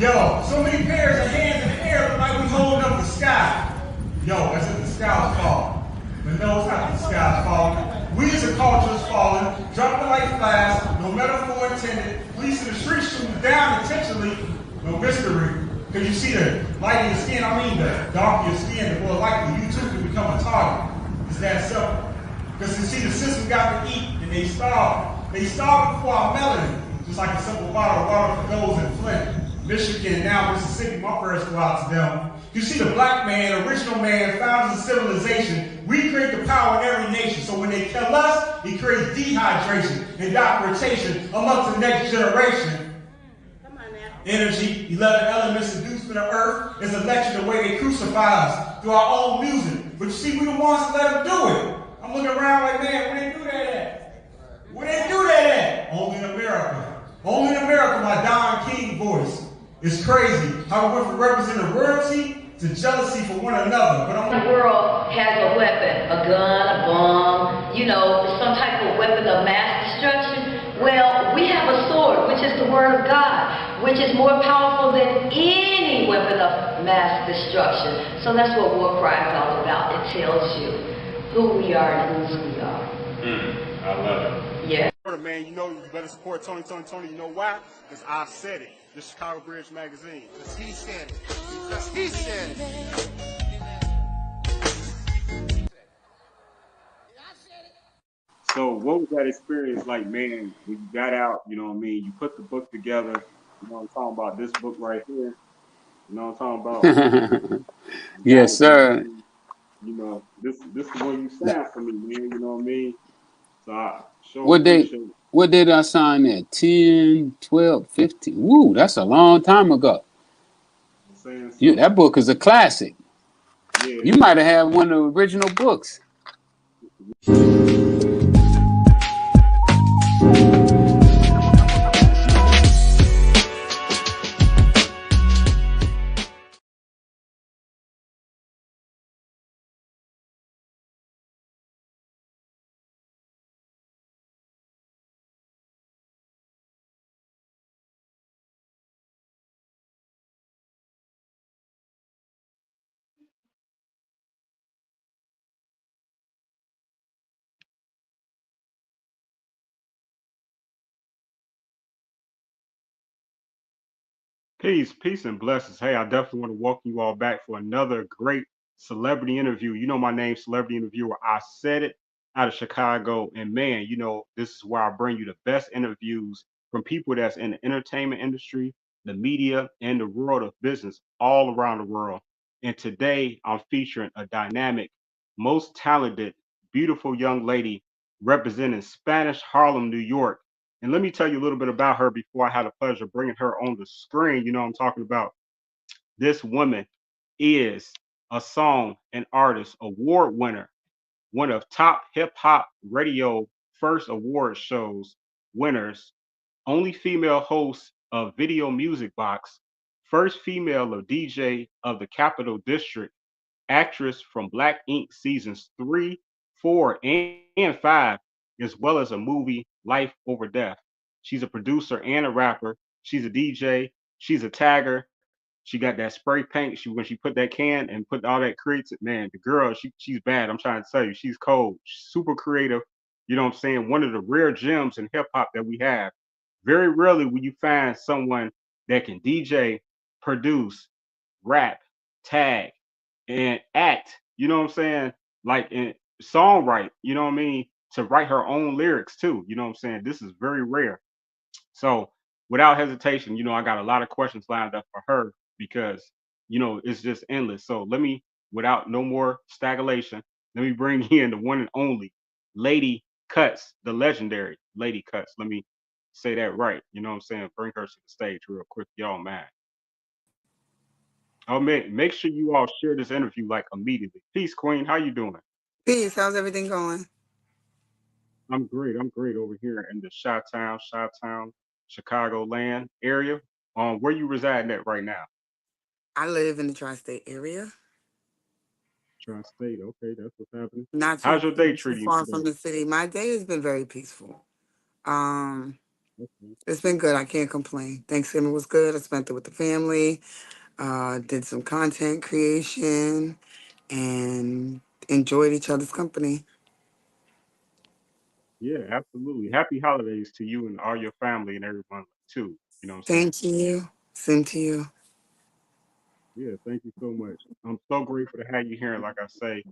Yo, so many pairs of hands in the air look like we holding up the sky. Yo, as if the sky's falling. But no, it's not the sky's falling. We as a culture is falling, dropping like flies, no metaphor intended. Police in the streets shooting down intentionally, no mystery. Because you see the light in your skin, I mean the darker your skin, the more likely you too can become a target. It's that simple. Because you see the system got to eat and they starve. They starve before our melody. Just like a simple bottle of water for those in Flint, Michigan, now Mississippi, my prayers go out to them. You see the black man, original man, founders of civilization, we create the power in every nation. So when they kill us, it creates dehydration and documentation amongst the next generation. Come on now. Energy, 11 elements seduced from the earth is a lecture the way they crucify us through our own music. But you see, we the ones that let them do it. I'm looking around like, man, where they do that at? Where they do that at? Only in America. Only in America, my Don King voice. It's crazy how we went from representing royalty to jealousy for one another. But the world has a weapon, a gun, a bomb, you know, some type of weapon of mass destruction. Well, we have a sword, which is the word of God, which is more powerful than any weapon of mass destruction. So that's what War Cry is all about. It tells you who we are and whose we are. I love it. Yeah. Man, you know you better support Tony. You know why? Because I said it. The Chicago Bridge Magazine. Because he said it. Because he said it. So what was that experience like, man, when you got out, you know what I mean? You put the book together, you know what I'm talking about, this book right here. You know what I'm talking about? Yes, sir. You know, this is the one you signed for me, man, you know what I mean? So I sure What date? appreciate it. What did I sign that? 10, 12, 15. Woo, that's a long time ago. Saying so. That book is a classic. Yeah. You might have had one of the original books. Peace and blessings. Hey, I definitely want to welcome you all back for another great celebrity interview. You know my name, celebrity interviewer. I said it out of Chicago. And man, you know, this is where I bring you the best interviews from people that's in the entertainment industry, the media, and the world of business all around the world. And today I'm featuring a dynamic, most talented, beautiful young lady representing Spanish Harlem, New York. And let me tell you a little bit about her before I had the pleasure of bringing her on the screen. You know what I'm talking about. This woman is a song and artist award winner, one of top hip hop radio first award shows winners, only female host of Video Music Box, first female of DJ of the Capital District, actress from Black Ink seasons 3, 4, and 5, as well as a movie, Life Over Death. She's a producer and a rapper. She's a DJ. She's a tagger. She got that spray paint. When she put that can and put all that creates, man, the girl, she's bad. I'm trying to tell you, she's cold, super creative. You know what I'm saying? One of the rare gems in hip hop that we have. Very rarely will you find someone that can DJ, produce, rap, tag, and act, you know what I'm saying? Like in songwrite, you know what I mean? To write her own lyrics too, you know what I'm saying? This is very rare. So without hesitation, you know, I got a lot of questions lined up for her because, you know, it's just endless. So let me, without no more stagulation, let me bring in the one and only Lady Kutz, the legendary Lady Kutz. Let me say that right. You know what I'm saying? Bring her to the stage real quick, y'all, man. Oh man, make sure you all share this interview like immediately. Peace, Queen. How you doing? Peace. How's everything going? I'm great. I'm great over here in the Chi-Town, Chicago land area. Where you residing at right now? I live in the tri-state area. Tri-state. Okay, that's what's happening. Not How's too, your day too treating you far today? from the city. My day has been very peaceful. Um, Okay. It's been good. I can't complain. Thanksgiving was good. I spent it with the family. Did some content creation and enjoyed each other's company. Yeah, absolutely. Happy holidays to you and all your family and everyone too. You know what I'm saying? Thank you. Same to you. Yeah, thank you so much. I'm so grateful to have you here. And like I say,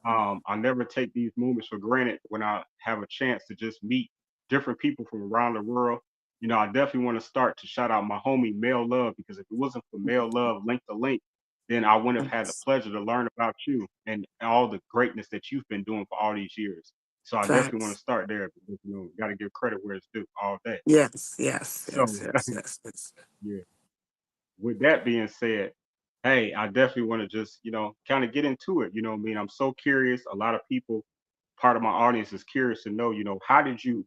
I never take these moments for granted when I have a chance to just meet different people from around the world. You know, I definitely want to start to shout out my homie Mel Love because if it wasn't for Mel Love, link to link, then I wouldn't have had the pleasure to learn about you and all the greatness that you've been doing for all these years. So I definitely want to Facts. start there because got to give credit where it's due all day. Yes, yes, yes, So yes, yes, yes. yeah. With that being said, hey, I definitely want to just, kind of get into it. You know what I mean? I'm so curious. A lot of people, part of my audience is curious to know, how did you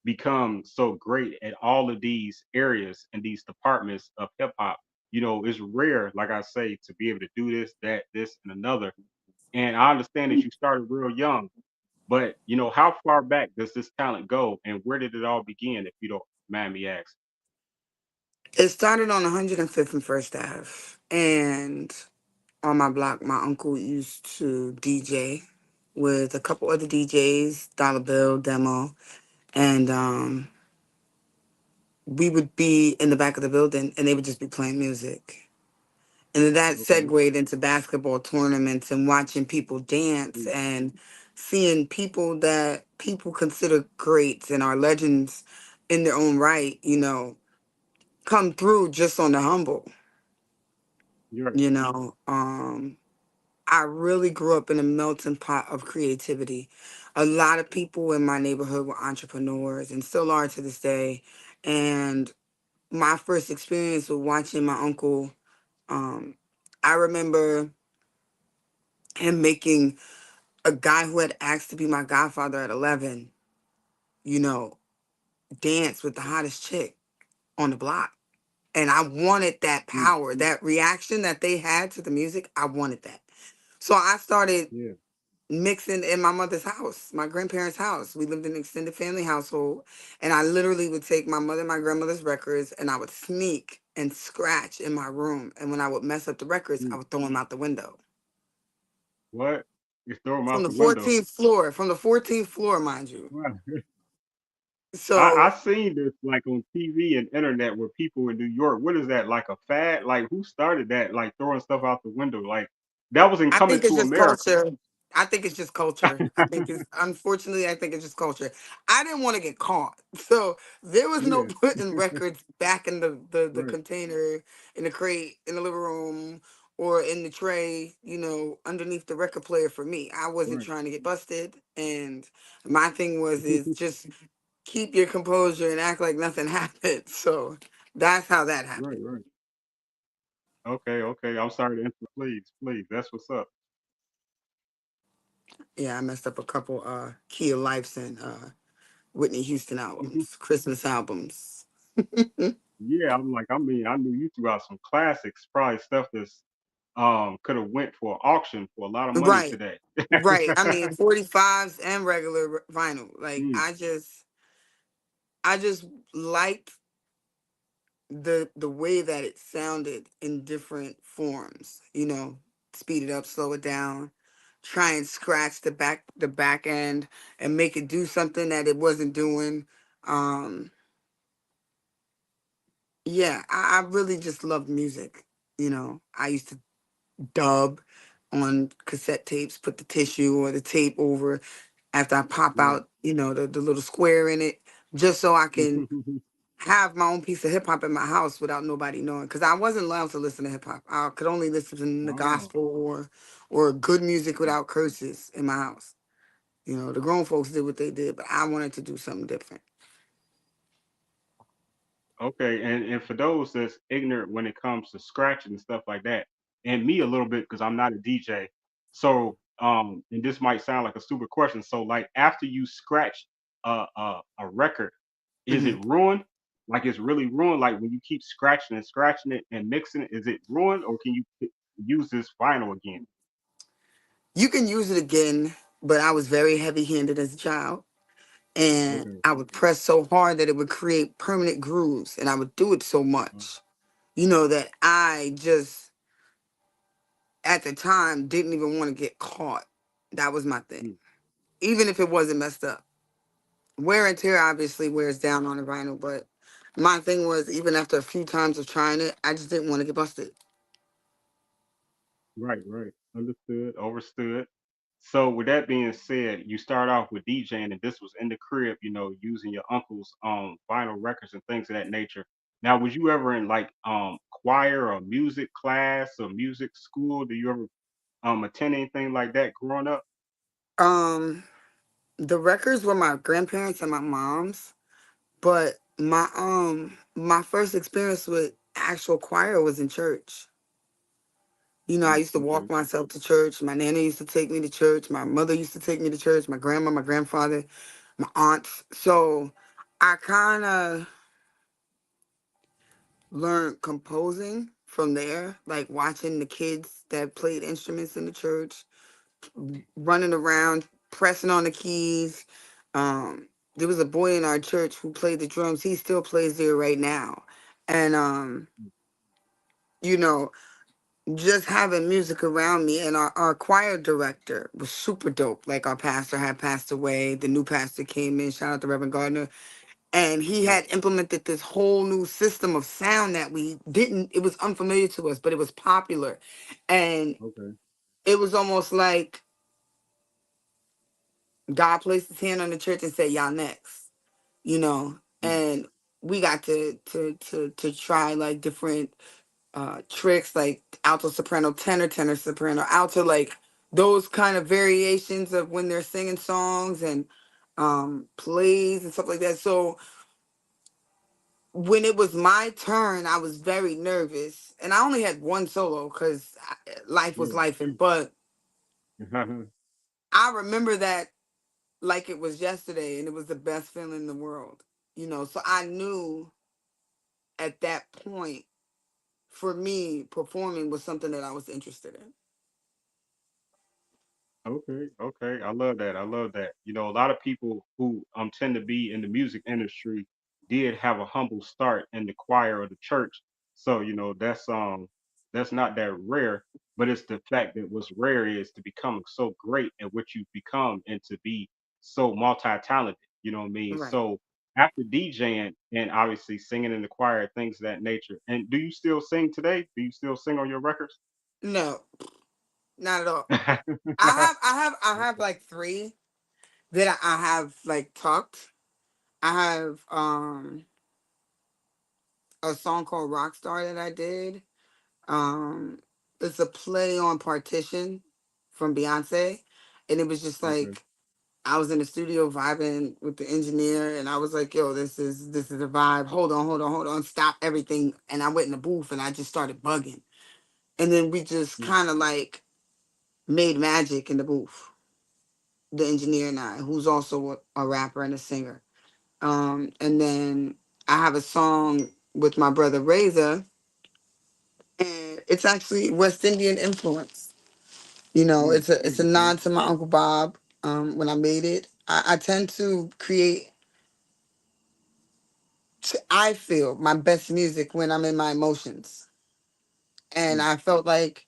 become so great at all of these areas and these departments of hip hop? It's rare, like I say, to be able to do this, that, this, and another. And I understand that you started real young, but how far back does this talent go and where did it all begin, if you don't mind me asking? It started on 105th and First Ave, and on my block, my uncle used to DJ with a couple other DJs, Dollar Bill, Demo, and we would be in the back of the building, and they would just be playing music. And then that Okay. segued into basketball tournaments and watching people dance Mm. and seeing people that people consider greats and are legends in their own right, come through just on the humble, You're right. you know. I really grew up in a melting pot of creativity. A lot of people in my neighborhood were entrepreneurs and still are to this day. And my first experience with watching my uncle, um, I remember him making a guy who had asked to be my godfather at 11, you know, dance with the hottest chick on the block. And I wanted that Mm. power, that reaction that they had to the music. I wanted that. So I started Yeah. mixing in my mother's house, my grandparents' house. We lived in an extended family household. And I literally would take my mother and my grandmother's records and I would sneak and scratch in my room. And when I would mess up the records, I Mm. would throw them out the window. What? You throw them From out the the window. 14th floor, from the 14th floor, mind you. Wow. I So seen this like on TV and internet where people in New York. What is that? Like a fad? Like who started that? Like throwing stuff out the window? Like that wasn't I coming think it's to just America. culture. I think it's just culture. I think it's unfortunately I think it's just culture. I didn't want to get caught. So there was no Yeah. putting records back in the Right. container, in the crate, in the living room, or in the tray, underneath the record player for me. I wasn't Right. trying to get busted. And my thing was is just keep your composure and act like nothing happened. So that's how that Right. happened. Right. Okay. Okay. I'm sorry to interrupt. Please. Please. That's what's up. Yeah, I messed up a couple Key of Life's and Whitney Houston albums, Christmas albums. Yeah. I'm like. I mean, I knew you threw out some classics. Probably stuff that's could have went for auction for a lot of money Right, today. right. I mean, 45s and regular vinyl. Like Mm. I just liked the way that it sounded in different forms. Speed it up, slow it down, try and scratch the back end and make it do something that it wasn't doing. Um, yeah, I really just loved music. I used to dub on cassette tapes, put the tissue or the tape over after I pop Right. out, the little square in it, just so I can have my own piece of hip hop in my house without nobody knowing. Because I wasn't allowed to listen to hip hop. I could only listen to the Oh. gospel or good music without curses in my house. The grown folks did what they did, but I wanted to do something different. Okay, and for those that's ignorant when it comes to scratching and stuff like that, and me a little bit because I'm not a DJ. So, and this might sound like a stupid question. So, like after you scratch a record, is hmm it ruined? Like it's really ruined? Like when you keep scratching it and mixing it, is it ruined, or can you use this vinyl again? You can use it again, but I was very heavy handed as a child. and Okay. I would press so hard that it would create permanent grooves, and I would do it so Uh, much, that I just at the time didn't even want to get caught. That was my thing, mm, even if it wasn't messed up. Wear and tear obviously wears down on the vinyl, but my thing was, even after a few times of trying it, I just didn't want to get busted. right, right. Understood, overstood. So with that being said, you start off with DJing, and this was in the crib, using your uncle's vinyl records and things of that nature. Now, was you ever in like choir or music class or music school? Do you ever attend anything like that growing up? Um, the records were my grandparents and my mom's, but my first experience with actual choir was in church. I Mm, used to walk okay, myself to church. My nana used to take me to church. My mother used to take me to church. My grandma, my grandfather, my aunts. So I kind of learned composing from there, like watching the kids that played instruments in the church, running around, pressing on the keys. Um, there was a boy in our church who played the drums. He still plays there right now. And, you know, just having music around me, and our choir director was super dope. Like, our pastor had passed away. The new pastor came in, shout out to Reverend Gardner, and he right, had implemented this whole new system of sound that we didn't, it was unfamiliar to us, but it was popular. And okay, it was almost like God placed his hand on the church and said, y'all next, mm, and we got to try like different tricks, like alto soprano, tenor, tenor soprano, alto, like those kind of variations of when they're singing songs and plays and stuff like that. So when it was my turn, I was very nervous, and I only had one solo because life was yeah, life. But I remember that like it was yesterday, and it was the best feeling in the world. So I knew at that point, for me, performing was something that I was interested in. okay, okay. I love that. I love that. A lot of people who tend to be in the music industry did have a humble start in the choir or the church. So, that's not that rare, but it's the fact that what's rare is to become so great at what you've become and to be so multi-talented, you know what I mean? Right. So after DJing and obviously singing in the choir, things of that nature. And do you still sing today? Do you still sing on your records? No, not at all. I have like three that I have like tucked. I have a song called Rockstar that I did. Um, it's a play on Partition from Beyonce, and it was just Okay. like I was in the studio vibing with the engineer, and I was like, "Yo, this is a vibe. Hold on, stop everything." And I went in the booth, and I just started bugging, and then we just Mm, kind of like made magic in the booth. The engineer and I, who's also a rapper and a singer. And then I have a song with my brother Reza, and it's actually West Indian influence. It's a okay. nod to my Uncle Bob. When I made it, I tend to create. I feel my best music when I'm in my emotions, and Mm, I felt like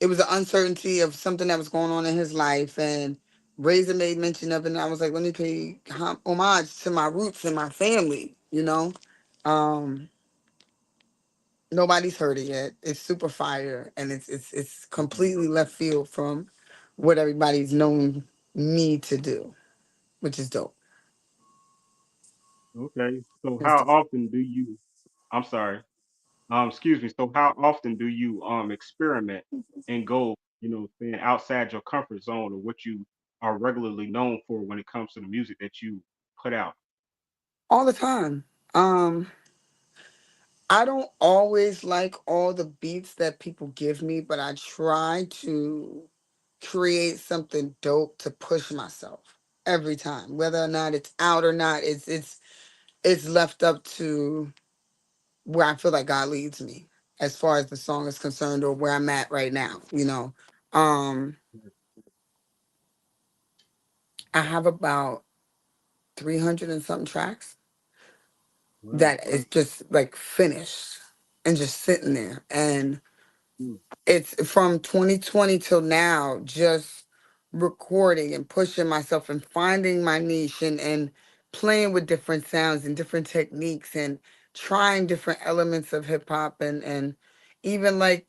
it was an uncertainty of something that was going on in his life, and Razor made mention of it, and I was like, let me pay homage to my roots and my family. Um, nobody's heard it yet. It's super fire, and it's okay. completely left field from what everybody's known me to do, which is dope. Okay. So It's how dope. often do you, I'm sorry, excuse me. So how often do you experiment and go, saying outside your comfort zone or what you are regularly known for when it comes to the music that you put out? All the time. Um, I don't always like all the beats that people give me, but I try to create something dope to push myself every time. Whether or not it's out or not, it's left up to where I feel like God leads me as far as the song is concerned, or where I'm at right now. Um I have about 300 and something tracks Wow. that is just like finished and just sitting there. And Mm, it's from 2020 till now, just recording and pushing myself and finding my niche and playing with different sounds and different techniques and trying different elements of hip hop and even like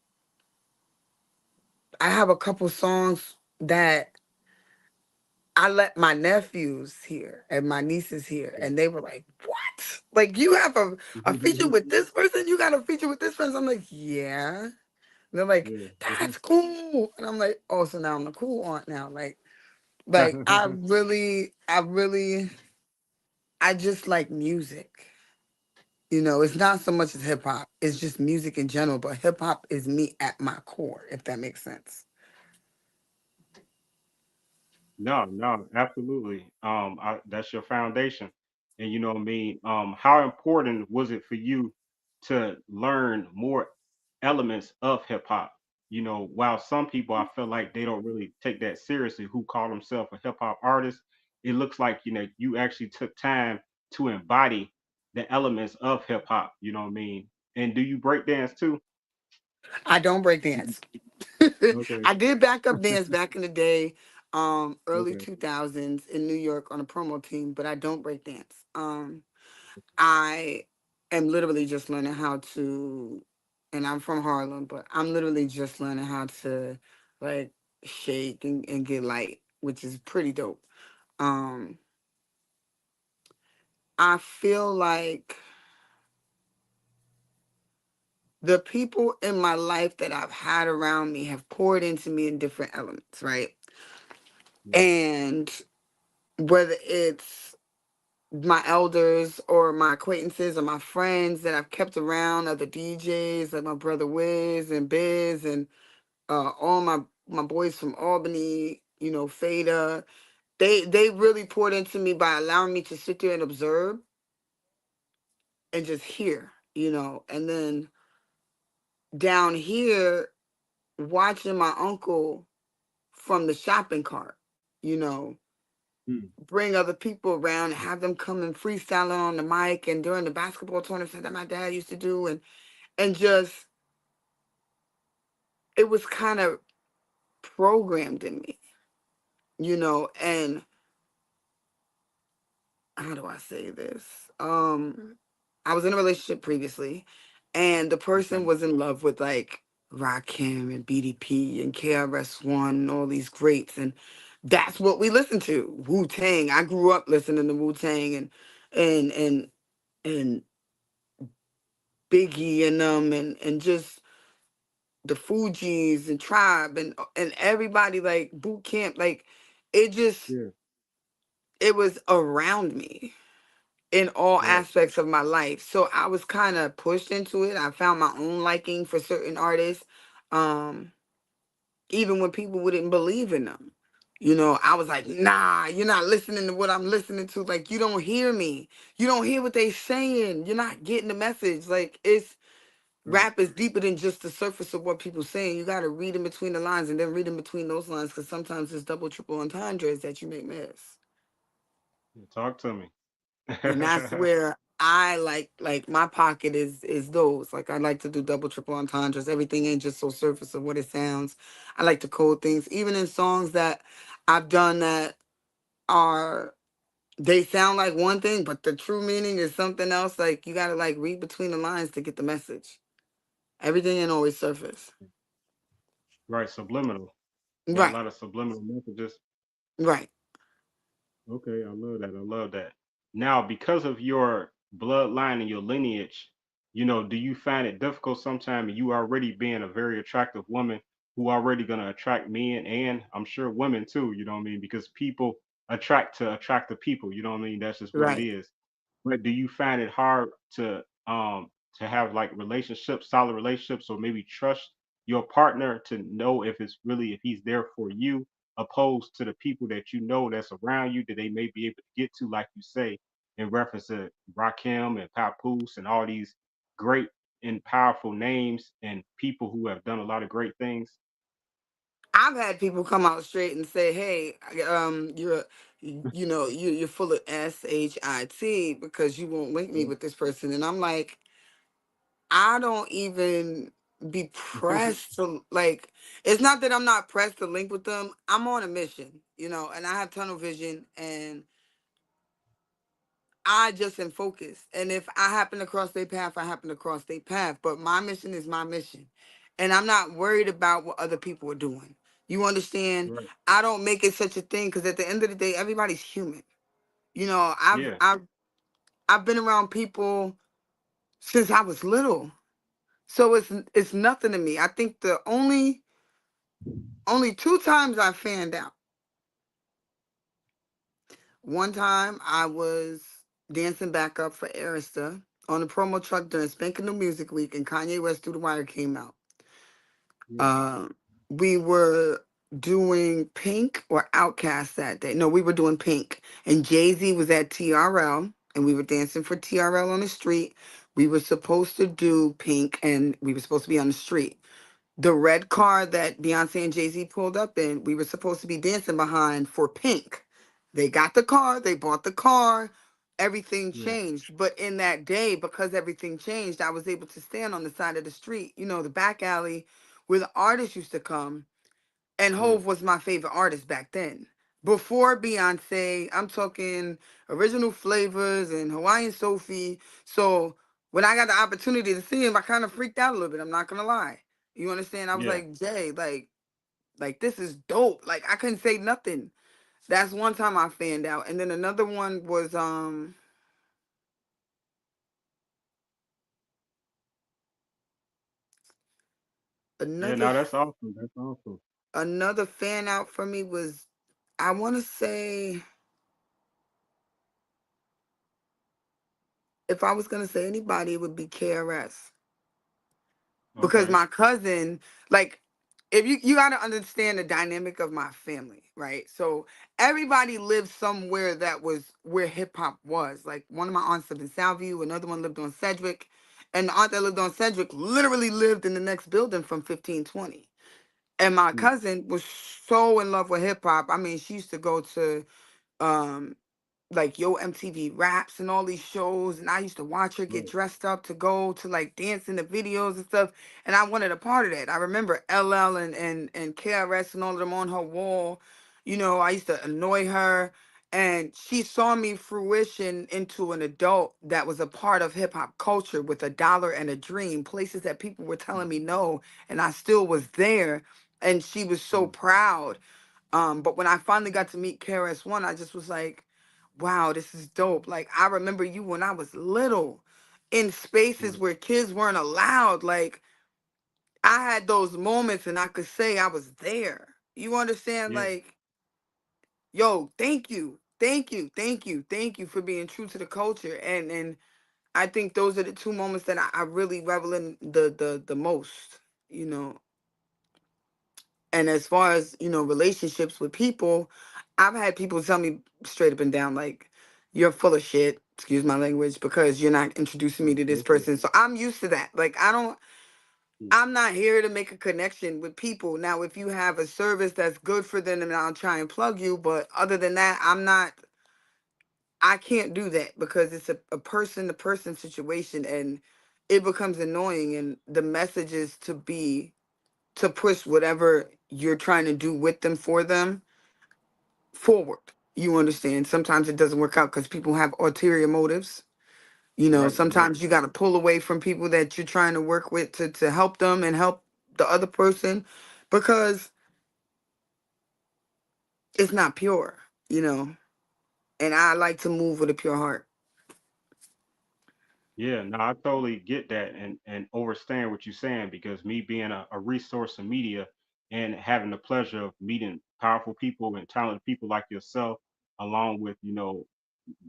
I have a couple songs that I let my nephews hear and my nieces hear, and they were like, "What? Like you have a feature with this person? You got a feature with this person?" I'm like, "Yeah." And they're like, yeah. "That's cool," and I'm like, "Oh, so now I'm the cool aunt now." Like I just like music. You know, it's not so much as hip hop; it's just music in general. But hip hop is me at my core, if that makes sense. No, no, absolutely. That's your foundation. And you know what I mean? How important was it for you to learn more elements of hip hop? You know, while some people I feel like they don't really take that seriously who call themselves a hip hop artist, it looks like, you know, you actually took time to embody the elements of hip hop, you know what I mean? And do you break dance too? I don't break dance. Okay, I did backup dance back in the day, early okay, 2000s in New York on a promo team, but I don't break dance. I am literally just learning how to, and I'm from Harlem, but I'm literally just learning how to like shake and get light, which is pretty dope. Um, I feel like the people in my life that I've had around me have poured into me in different elements, right? yeah, And whether it's my elders or my acquaintances or my friends that I've kept around, other DJs like my brother Wiz and Biz and all my boys from Albany, you know, Fada. They really poured into me by allowing me to sit there and observe and just hear, you know. And then down here, watching my uncle from the shopping cart, you know, mm, bring other people around, have them come and freestyling on the mic and during the basketball tournaments that my dad used to do and just it was kind of programmed in me, you know, and how do I say this? I was in a relationship previously and the person okay, was in love with like Rakim and BDP and KRS-One and all these greats and that's what we listened to. Wu-Tang. I grew up listening to Wu-Tang and and and Biggie and and just the Fugees and Tribe and everybody like boot camp like it just yeah, it was around me in all right, aspects of my life. So I was kind of pushed into it. I found my own liking for certain artists. Um even when people wouldn't believe in them. You know, I was like, nah, you're not listening to what I'm listening to. Like, you don't hear me. You don't hear what they saying. You're not getting the message. Like, it's right. rap is deeper than just the surface of what people saying. You got to read in between the lines and then read in between those lines because sometimes it's double, triple entendres that you may miss. Yeah, talk to me. And that's where I like my pocket is those. Like I like to do double, triple entendres. Everything ain't just so surface of what it sounds. I like to code things, even in songs that I've done that are they sound like one thing, but the true meaning is something else. Like you gotta like read between the lines to get the message. Everything ain't always surface. Right, subliminal. Got a Right, lot of subliminal messages. right. Okay, I love that. I love that. Now, because of your bloodline and your lineage, you know, do you find it difficult sometimes you already being a very attractive woman who already gonna attract men and I'm sure women too, you know what I mean? Because people attract to attractive people, you know what I mean? That's just what it Right. is. But do you find it hard to have like relationships, solid relationships, or maybe trust your partner to know if it's really if he's there for you, opposed to the people that you know that's around you that they may be able to get to, like you say, in reference to Rakim and Papoose and all these great and powerful names and people who have done a lot of great things. I've had people come out straight and say, "Hey, you're you're full of shit because you won't link me Yeah. with this person. And I'm like, I don't even be pressed to like. It's not that I'm not pressed to link with them. I'm on a mission, and I have tunnel vision, and I just am focused. And if I happen to cross their path, I happen to cross their path. But my mission is my mission. And I'm not worried about what other people are doing. You understand? Right. I don't make it such a thing because at the end of the day, everybody's human. You know, I've Yeah. I've I've been around people since I was little. So it's nothing to me. I think the only two times I fanned out. One time I was dancing back up for Arista on the promo truck during Spanking New Music Week, and Kanye West Through the Wire came out. Yeah. Um, we were doing Pink or Outcast that day. No, we were doing Pink, and Jay-Z was at TRL, and we were dancing for TRL on the street. We were supposed to do Pink, and we were supposed to be on the street. The red car that Beyonce and Jay-Z pulled up in, we were supposed to be dancing behind for Pink. They got the car, they bought the car, everything Yeah. changed. But in that day, because everything changed, I was able to stand on the side of the street, the back alley where the artists used to come. And Yeah. Hove was my favorite artist back then. Before Beyonce, I'm talking original flavors and Hawaiian Sophie. So when I got the opportunity to see him, I kind of freaked out a little bit. I'm not gonna lie. You understand? I was Yeah. like, Jay, like this is dope. Like I couldn't say nothing. That's one time I fanned out. And then another one was Yeah. another No, that's awesome. That's awesome. another fan out for me was, I wanna say, if I was gonna say anybody, it would be KRS. Because Okay. my cousin, like, if you got to understand the dynamic of my family, right? So everybody lived somewhere that was where hip hop was. Like one of my aunts lived in Southview, another one lived on Sedgwick, and the aunt that lived on Sedgwick literally lived in the next building from 1520. And my Mm. cousin was so in love with hip hop. I mean, she used to go to um like Yo MTV Raps and all these shows, and I used to watch her get Right. dressed up to go to like dance in the videos and stuff, and I wanted a part of that. I remember LL and KRS and all of them on her wall. I used to annoy her, and she saw me fruition into an adult that was a part of hip hop culture with a dollar and a dream, places that people were telling me no, and I still was there, and she was so Mm. proud. But when I finally got to meet KRS-One, I just was like, wow, this is dope. Like, I remember you when I was little in spaces Right. where kids weren't allowed. Like, I had those moments and I could say I was there. You understand? Yeah. Like, yo, thank you. Thank you. Thank you. Thank you for being true to the culture. And I think those are the two moments that I really revel in the most, you know. And as far as, relationships with people, I've had people tell me straight up and down, like, you're full of shit, excuse my language, because you're not introducing me to this Okay. person. So I'm used to that. Like, Mm. I'm not here to make a connection with people. Now, if you have a service that's good for them, then I'll try and plug you. But other than that, I can't do that because it's a person to person situation, and it becomes annoying. And the message is to push whatever you're trying to do with them for them forward. You understand? Sometimes it doesn't work out because people have ulterior motives. Right. Right. Sometimes you got to pull away from people that you're trying to work with to help them and help the other person because it's not pure, you know. And I like to move with a pure heart. Yeah, no, I totally get that and understand what you're saying because me being a resource in media and having the pleasure of meeting powerful people and talented people like yourself, along with,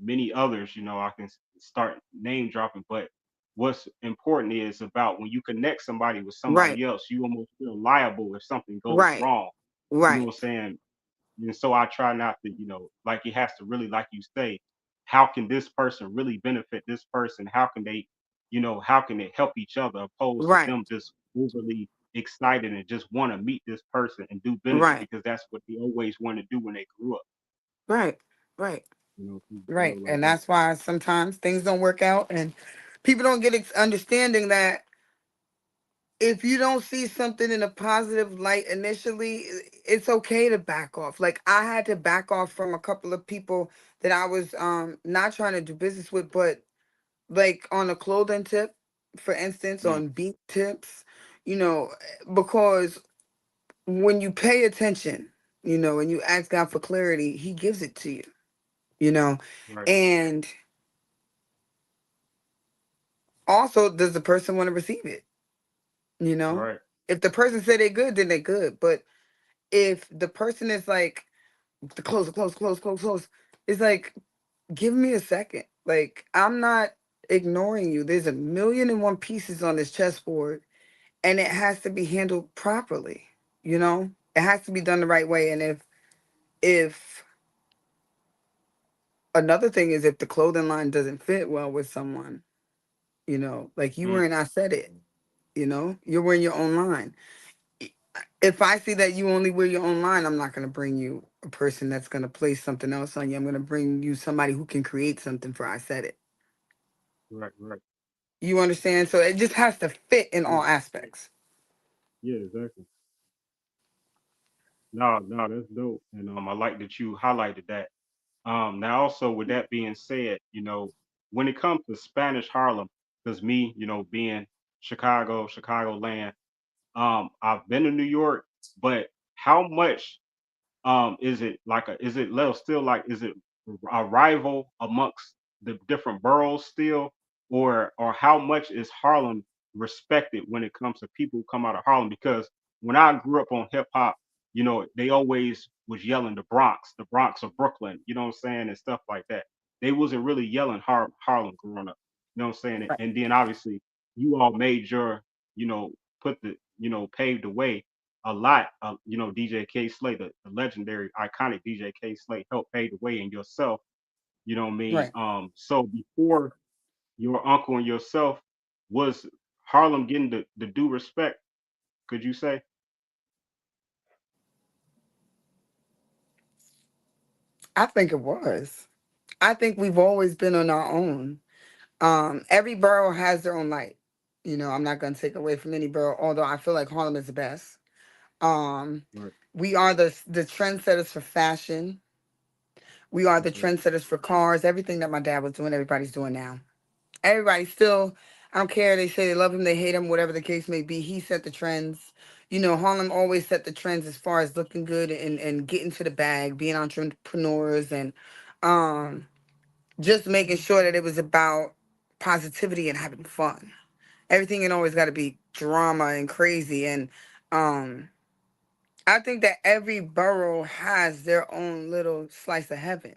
many others, I can start name dropping, but what's important is about when you connect somebody with Right, somebody else, you almost feel liable if something goes right, wrong. You know right, what I'm saying? And so I try not to, like it has to really, like you say, how can this person really benefit this person? How can they, how can they help each other opposed to right, them just overly excited and just want to meet this person and do business right, because that's what they always want to do when they grew up. right. Right. You know, people Right. feel like And that. that's why sometimes things don't work out and people don't get understanding that if you don't see something in a positive light initially, it's okay to back off. Like I had to back off from a couple of people that I was not trying to do business with, but like on a clothing tip, for instance, Mm, on beat tips, you know, because when you pay attention, you know, and you ask God for clarity, he gives it to you, you know. right, And also, does the person want to receive it? You know, right, if the person said they're good, then they're good. But if the person is like the close, it's like give me a second. Like I'm not ignoring you. There's a million and one pieces on this chessboard, and it has to be handled properly. You know, it has to be done the right way. And if another thing is if the clothing line doesn't fit well with someone, you know, like you mm, were in, I said it. You know, you're wearing your own line. If I see that you only wear your own line, I'm not going to bring you a person that's going to place something else on you. I'm going to bring you somebody who can create something for I said it. right, right. You understand? So it just has to fit in Yeah, all aspects. yeah, exactly. No, no, that's dope. And I like that you highlighted that. Now also with that being said, you know, when it comes to Spanish Harlem, because me, you know, being Chicagoland, I've been to New York, but how much is it like a is it still like is it a rival amongst the different boroughs still, or how much is Harlem respected when it comes to people who come out of Harlem? Because when I grew up on hip hop, you know, they always was yelling the Bronx of Brooklyn, you know what I'm saying, and stuff like that. They wasn't really yelling Harlem growing up, you know what I'm saying? Right. And then obviously you all made your, you know, put the, you know, paved the way a lot. You know, DJ KAYSLAY, the legendary, iconic DJ KAYSLAY, helped pave the way in yourself. You know what I mean? Right. So before your uncle and yourself, was Harlem getting the due respect? Could you say? I think it was. I think we've always been on our own. Every borough has their own light. You know, I'm not going to take away from any borough, although I feel like Harlem is the best. Um, Right. we are the trendsetters for fashion. We are the Okay. trendsetters for cars. Everything that my dad was doing, everybody's doing now. Everybody still, I don't care. They say they love him, they hate him, whatever the case may be. He set the trends. You know, Harlem always set the trends as far as looking good and getting to the bag, being entrepreneurs, and um, just making sure that it was about positivity and having fun. Everything ain't always got to be drama and crazy. And um, I think that every borough has their own little slice of heaven.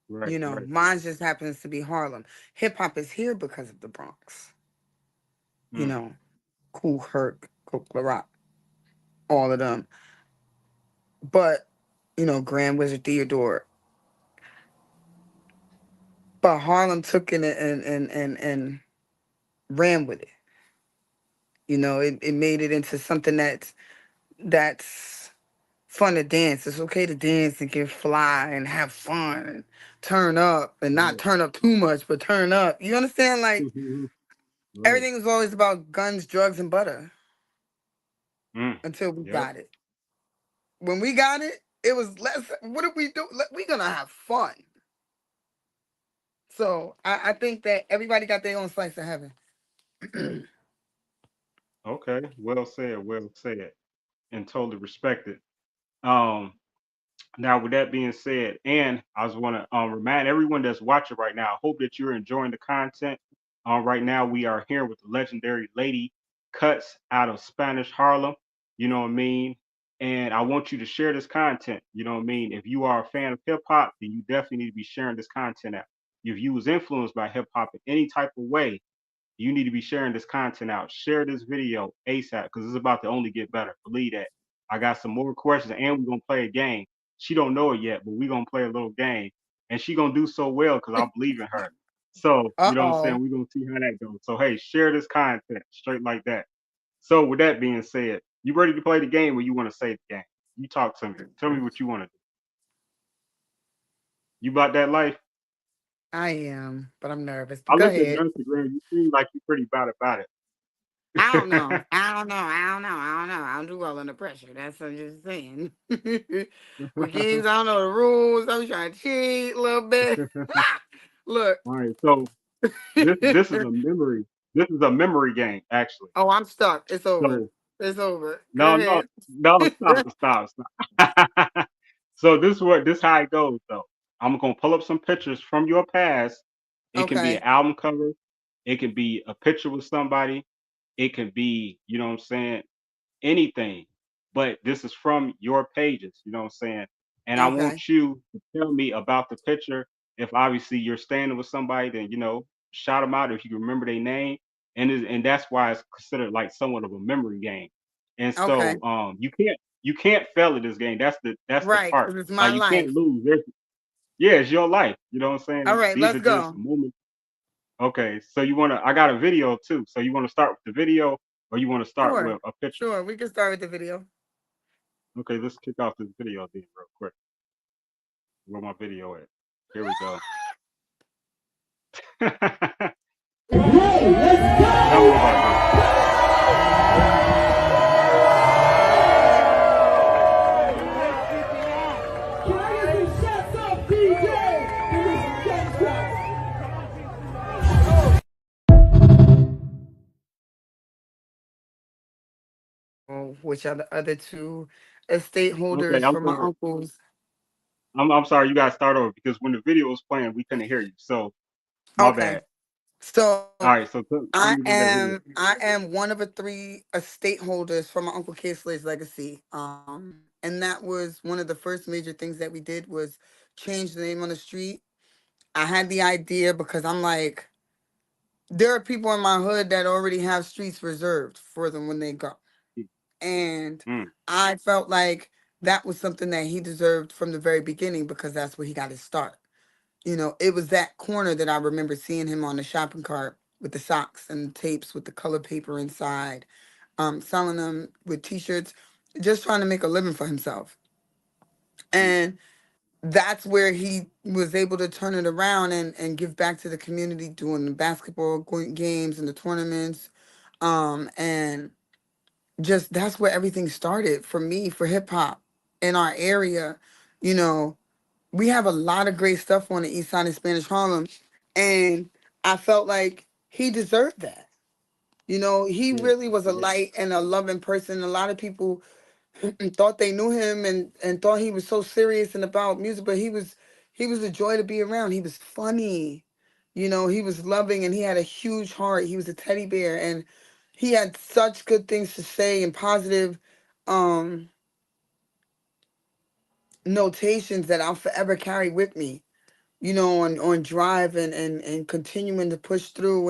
Right. You know, Right. mine just happens to be Harlem. Hip hop is here because of the Bronx. You Mm, know, Kool Herc, Coke La Rock, all of them. But, you know, Grand Wizard Theodore. But Harlem took it and ran with it. You know, it made it into something that's fun to dance. It's okay to dance and get fly and have fun and turn up and not right. turn up too much, but turn up. You understand? Like Right. everything was always about guns, drugs, and butter Mm, until we yep. got it. When we got it, it was less. What did we do? We're gonna have fun. So I think that everybody got their own slice of heaven. Okay. Well said. Well said. And totally respected. Um, Now, with that being said, and I just want to remind everyone that's watching right now, I hope that you're enjoying the content. Right now, we are here with the legendary Lady Kutz out of Spanish Harlem. You know what I mean? And I want you to share this content. You know what I mean? If you are a fan of hip hop, then you definitely need to be sharing this content out. If you was influenced by hip hop in any type of way, you need to be sharing this content out. Share this video ASAP because it's about to only get better. Believe that. I got some more questions and we're gonna play a game. She don't know it yet, but we're gonna play a little game. And she gonna do so well because I believe in her. So, you know what I'm saying? Uh-oh. We're gonna see how that goes. So hey, share this content straight like that. So with that being said, you ready to play the game or you want to say the game? You talk to me. Tell me what you want to do. You about that life? I am, but I'm nervous. I But go looked at ahead. your Instagram. You seem like you're pretty about I don't know. it. I don't know. I don't know. I don't know. I don't do well under pressure. That's what I'm just saying. With games, I don't know the rules. I'm trying to cheat a little bit. Look. All right, so this is a memory. This is a memory game, actually. Oh, I'm stuck. It's over. So It's over. Go no, no, ahead. no, stop. So this how it goes though. I'm gonna pull up some pictures from your past. It can be an Okay. album cover. It can be a picture with somebody. It can be, you know what I'm saying, anything, but this is from your pages, you know what I'm saying? And I Okay. want you to tell me about the picture. If obviously you're standing with somebody, then shout them out if you can remember their name. And that's why it's considered like somewhat of a memory game. And Okay. so you can't fail at this game. That's the Right. part. Because it's my Like you can't life. lose. Yeah, it's your life. You know what I'm All saying? right. These Let's are just go. moments. Okay, so I got a video too. So you want to start with the video or you want to start Sure. with a picture? Sure. We can start with the video. Okay, let's kick off this video then real quick. Where my video at? Here we go. Tell me about this. Which are the other two estate Okay, holders I'm for my sorry. uncles. I'm sorry. You gotta start over because when the video was playing, we couldn't hear you. So my Okay. bad. So All right. So tell me about that video. I am one of the three estate holders for my uncle KAYSLAY's legacy. And that was one of the first major things that we did was change the name on the street. I had the idea because I'm like, there are people in my hood that already have streets reserved for them when they go. And Mm, I felt like that was something that he deserved from the very beginning because that's where he got his start. It was that corner that I remember seeing him on the shopping cart with the socks and tapes with the color paper inside, selling them with t-shirts, just trying to make a living for himself. mm, And that's where he was able to turn it around and give back to the community doing the basketball games and the tournaments. And just that's where everything started for me for hip hop in our area. You know, we have a lot of great stuff on the east side of Spanish Harlem, and I felt like he deserved that. He yeah. really was a light and a loving person. A lot of people thought they knew him and thought he was so serious and about music, but he was a joy to be around. He was funny. He was loving and he had a huge heart. He was a teddy bear and he had such good things to say and positive um notations that I'll forever carry with me, on drive and continuing to push through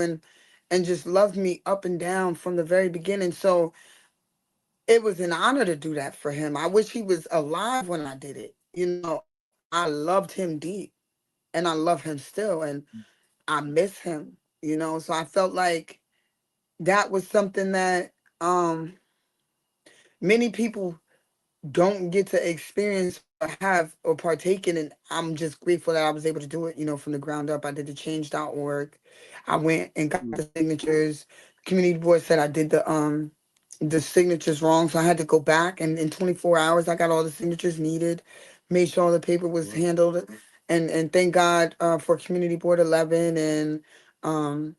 and just love me up and down from the very beginning. So it was an honor to do that for him. I wish he was alive when I did it. I loved him deep and I love him still and I miss him, so I felt like that was something that many people don't get to experience or have or partake in. And I'm just grateful that I was able to do it, from the ground up. I did the change.org. I went and got Mm, the signatures. Community board said I did the signatures wrong. So I had to go back and in 24 hours I got all the signatures needed, made sure all the paper was well, handled. And thank God for Community Board 11 and um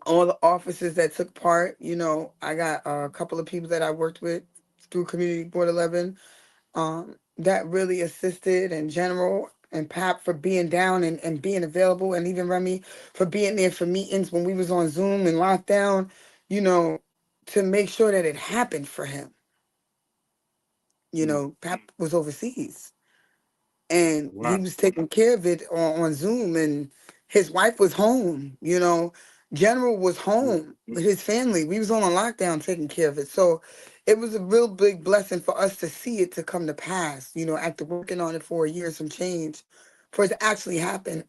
all the officers that took part. I got a couple of people that I worked with through Community Board 11 that really assisted, and General and Pap for being down and being available, and even Remy for being there for meetings when we was on Zoom and lockdown, you know, to make sure that it happened for him. mm, Pap was overseas and he wow. was taking care of it on Zoom, and his wife was home. General was Mm, home mm, with his family. We was on a lockdown taking care of it, so it was a real big blessing for us to see it to come to pass. After working on it for a year, some change, for it to actually happen,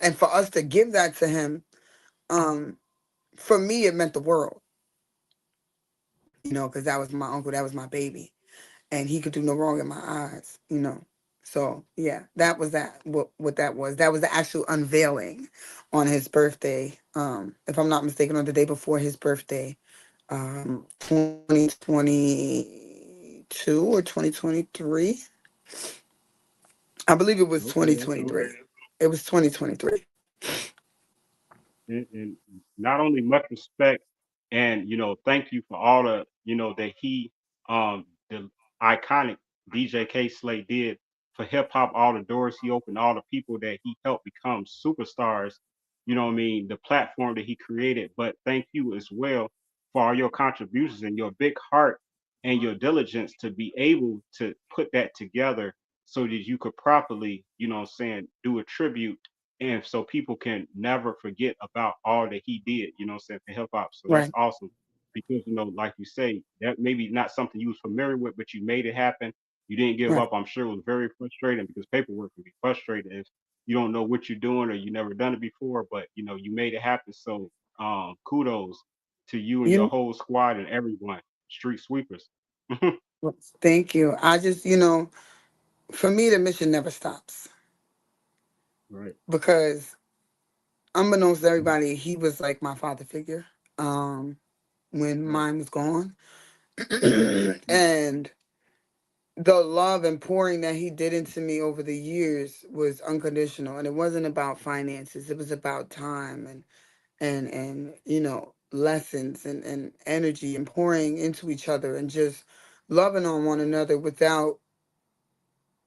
and for us to give that to him. Um, for me, it meant the world. Because that was my uncle, that was my baby, and he could do no wrong in my eyes. So yeah, that was that. What that was? That was the actual unveiling on his birthday. If I'm not mistaken, on the day before his birthday, 2022 or 2023. I believe it was Okay, okay. 2023. It was 2023. And not only much respect, and thank you for all the that he the iconic DJ Slay did for hip hop, all the doors he opened, all the people that he helped become superstars. What I mean, the platform that he created. But thank you as well for all your contributions and your big heart and your diligence to be able to put that together so that you could properly, what I'm saying, do a tribute and so people can never forget about all that he did, what I'm saying, for hip hop. So that's Right, awesome because, like you say, that maybe not something you was familiar with, but you made it happen. You didn't give right. up. I'm sure it was very frustrating because paperwork can be frustrating if you don't know what you're doing or you never done it before, but you made it happen. So kudos to you and your You. whole squad and everyone, street sweepers. Thank you. I just, for me, the mission never stops Right. because, unbeknownst to everybody, he was like my father figure. Um, when Right. mine was gone, and the love and pouring that he did into me over the years was unconditional, and it wasn't about finances. It was about time and lessons and energy and pouring into each other and just loving on one another without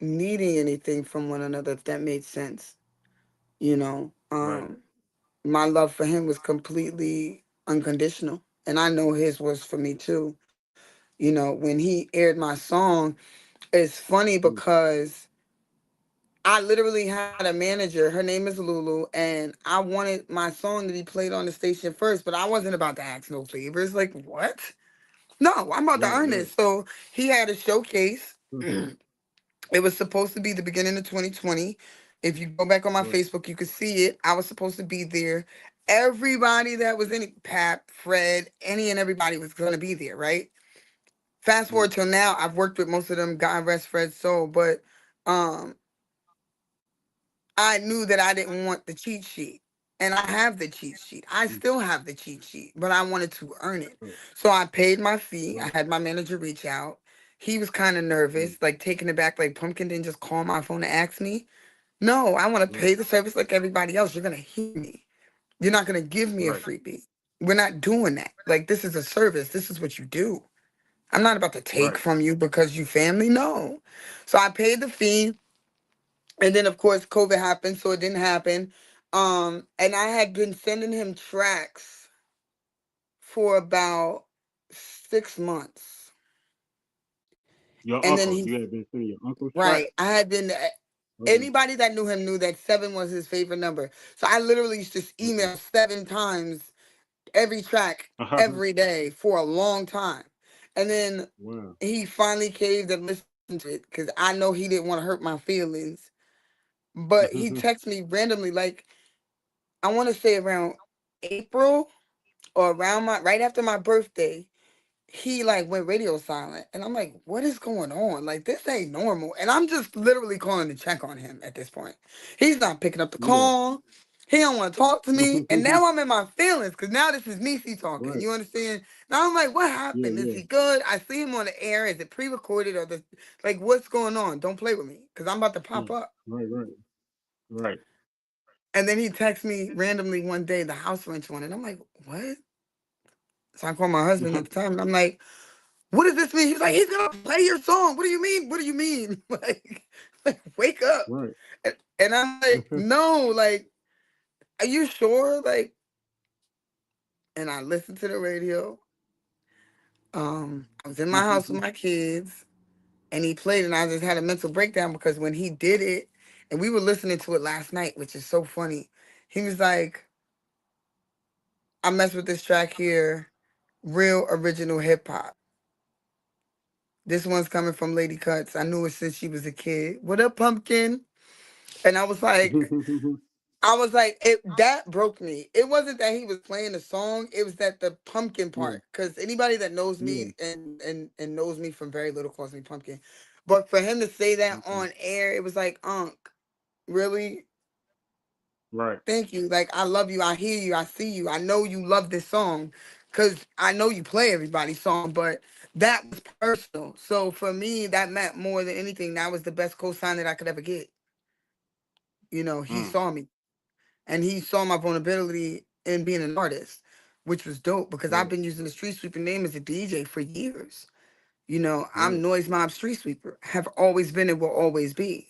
needing anything from one another, if that made sense. you know Right. um my love for him was completely unconditional, and I know his was for me too. When he aired my song, it's funny Mm. because I literally had a manager. Her name is Lulu, and I wanted my song to be played on the station first, but I wasn't about to ask no favors. Like, what? No, I'm about to Right. earn Right. this. So he had a showcase. Mm. It was supposed to be the beginning of 2020. If you go back on my Right. Facebook, you could see it. I was supposed to be there. Everybody that was in it, Pap, Fred, any and everybody was going to be there, right? Fast Mm. forward till now, I've worked with most of them. God rest Fred's soul, but um, I knew that I didn't want the cheat sheet. And I have the cheat sheet. I Mm. still have the cheat sheet, but I wanted to earn it. Right. So I paid my fee. I Right. had my manager reach out. He was kind of Mm. nervous, like taken aback, like Pumpkin didn't just call my phone to ask me. No, I want to Right. pay the service like everybody else. You're going to hear me. You're not going to give me a Right. freebie. We're not doing that. Like, this is a service. This is what you do. I'm not about to take Right. from you because you family. No. So I paid the fee. And then of course COVID happened, so it didn't happen. And I had been sending him tracks for about 6 months. Your And then uncle, he you had been sending your uncle's track. right. I had been Okay. anybody that knew him knew that 7 was his favorite number. So I literally used to Okay. email 7 times every track every day for a long time. And then Wow. he finally caved and listened to it because I know he didn't want to hurt my feelings. But he texted me randomly, like, I want to say around April or around my right after my birthday, he like went radio silent. And I'm like, what is going on? Like, this ain't normal. And I'm just literally calling to check on him at this point. He's not picking up the Yeah. call. He don't want to talk to me. And now I'm in my feelings because now this is Nisi talking. Right. You understand? Now I'm like, what Yeah. happened? Is Yeah. he good? I see him on the air. Is it pre-recorded or the like what's going on? Don't play with me because I'm about to pop Mm. up. Right. Right. Right. And then he texts me randomly one day the house wrench one. And I'm like, what? So I called my husband at the time and I'm like, what does this mean? He's like, he's gonna play your song. What do you mean? What do you mean? Like wake up. Right. And I'm like, no, like, are you sure? Like, and I listened to the radio. I was in my house with my kids and he played and I just had a mental breakdown because when he did it, and we were listening to it last night, which is so funny, he was like, I messed with this track here, real original hip hop. This one's coming from Lady Kutz. I knew her since she was a kid. What up, pumpkin? And I was like, it that broke me. It wasn't that he was playing the song, it was that the pumpkin Yeah. part. Because anybody that knows Yeah. me and knows me from very little calls me pumpkin. But for him to say that Okay. on air, it was like, really? Right. Thank you. Like, I love you. I hear you. I see you. I know you love this song because I know you play everybody's song, but that was personal. So for me, that meant more than anything. That was the best cosign that I could ever get. He Mm. saw me and he saw my vulnerability in being an artist, which was dope because I've Right. been using the street sweeper name as a DJ for years. I'm Right. Noise Mob Street Sweeper, have always been and will always be.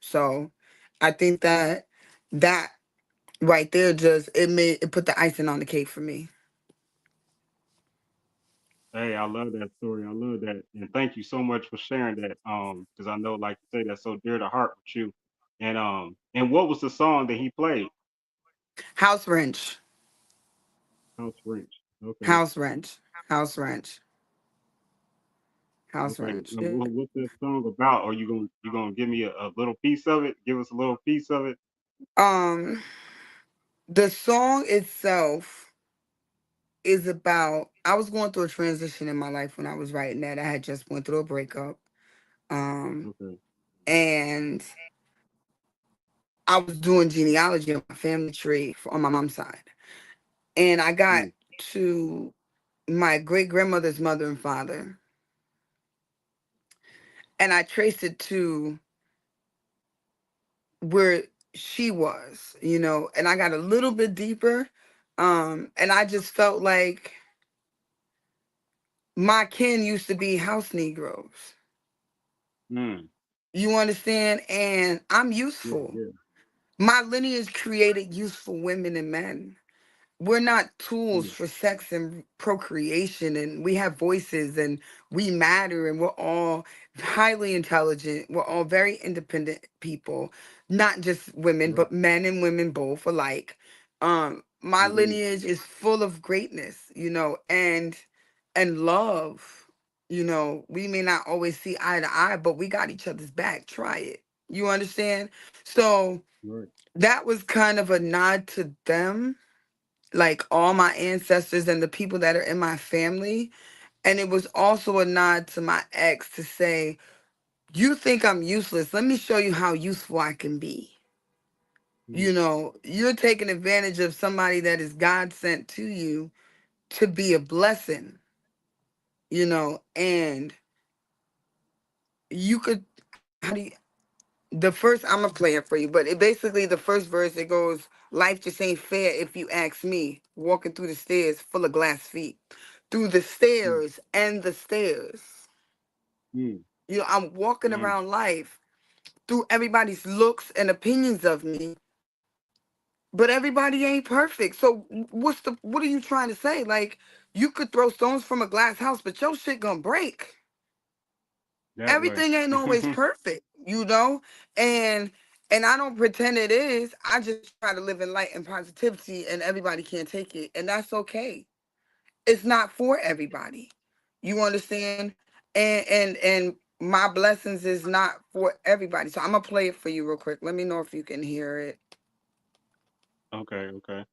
So I think that right there just it put the icing on the cake for me. Hey, I love that story. I love that, and thank you so much for sharing that. Because I know, like you say, that's so dear to heart with you. And what was the song that he played? House wrench, House Wrench. Okay. house wrench, house wrench, house Okay. wrench. And what's that song about? Or you gonna give me a little piece of it? Give us a little piece of it. Um, the song itself is about. I was going through a transition in my life when I was writing that. I had just went through a breakup. Um, Okay. and I was doing genealogy on my family tree on my mom's side, and I got Mm. to my great grandmother's mother and father, and I traced it to where she was, and I got a little bit deeper. And I just felt like my kin used to be house Negroes. Mm. You understand? And I'm Yeah. useful. Yeah. My lineage created useful women and men. We're not tools Mm. for sex and procreation, and we have voices and we matter, and we're all highly intelligent. We're all very independent people, not just women Right. but men and women both alike. My Indeed. lineage is full of greatness, and love. We may not always see eye to eye, but we got each other's back. Try it. You understand? So Right. that was kind of a nod to them, like all my ancestors and the people that are in my family. And it was also a nod to my ex to say, you think I'm useless. Let me show you how useful I can be. Mm. You're taking advantage of somebody that is God sent to you to be a blessing, and you could, how do you, the first, I'm gonna play it for you, but it basically, the first verse, it goes, life just ain't fair if you ask me, walking through the stairs full of glass feet, through the Mm. stairs and the stairs. Mm. I'm walking Mm. around life through everybody's looks and opinions of me, but everybody ain't perfect. So what are you trying to say? Like, you could throw stones from a glass house, but your shit gonna break. That way. Everything ain't always perfect. And I don't pretend it is. I just try to live in light and positivity, and everybody can't take it, and that's okay. It's not for everybody. You understand? And my blessings is not for everybody. So I'm gonna play it for you real quick. Let me know if you can hear it. Okay. Okay.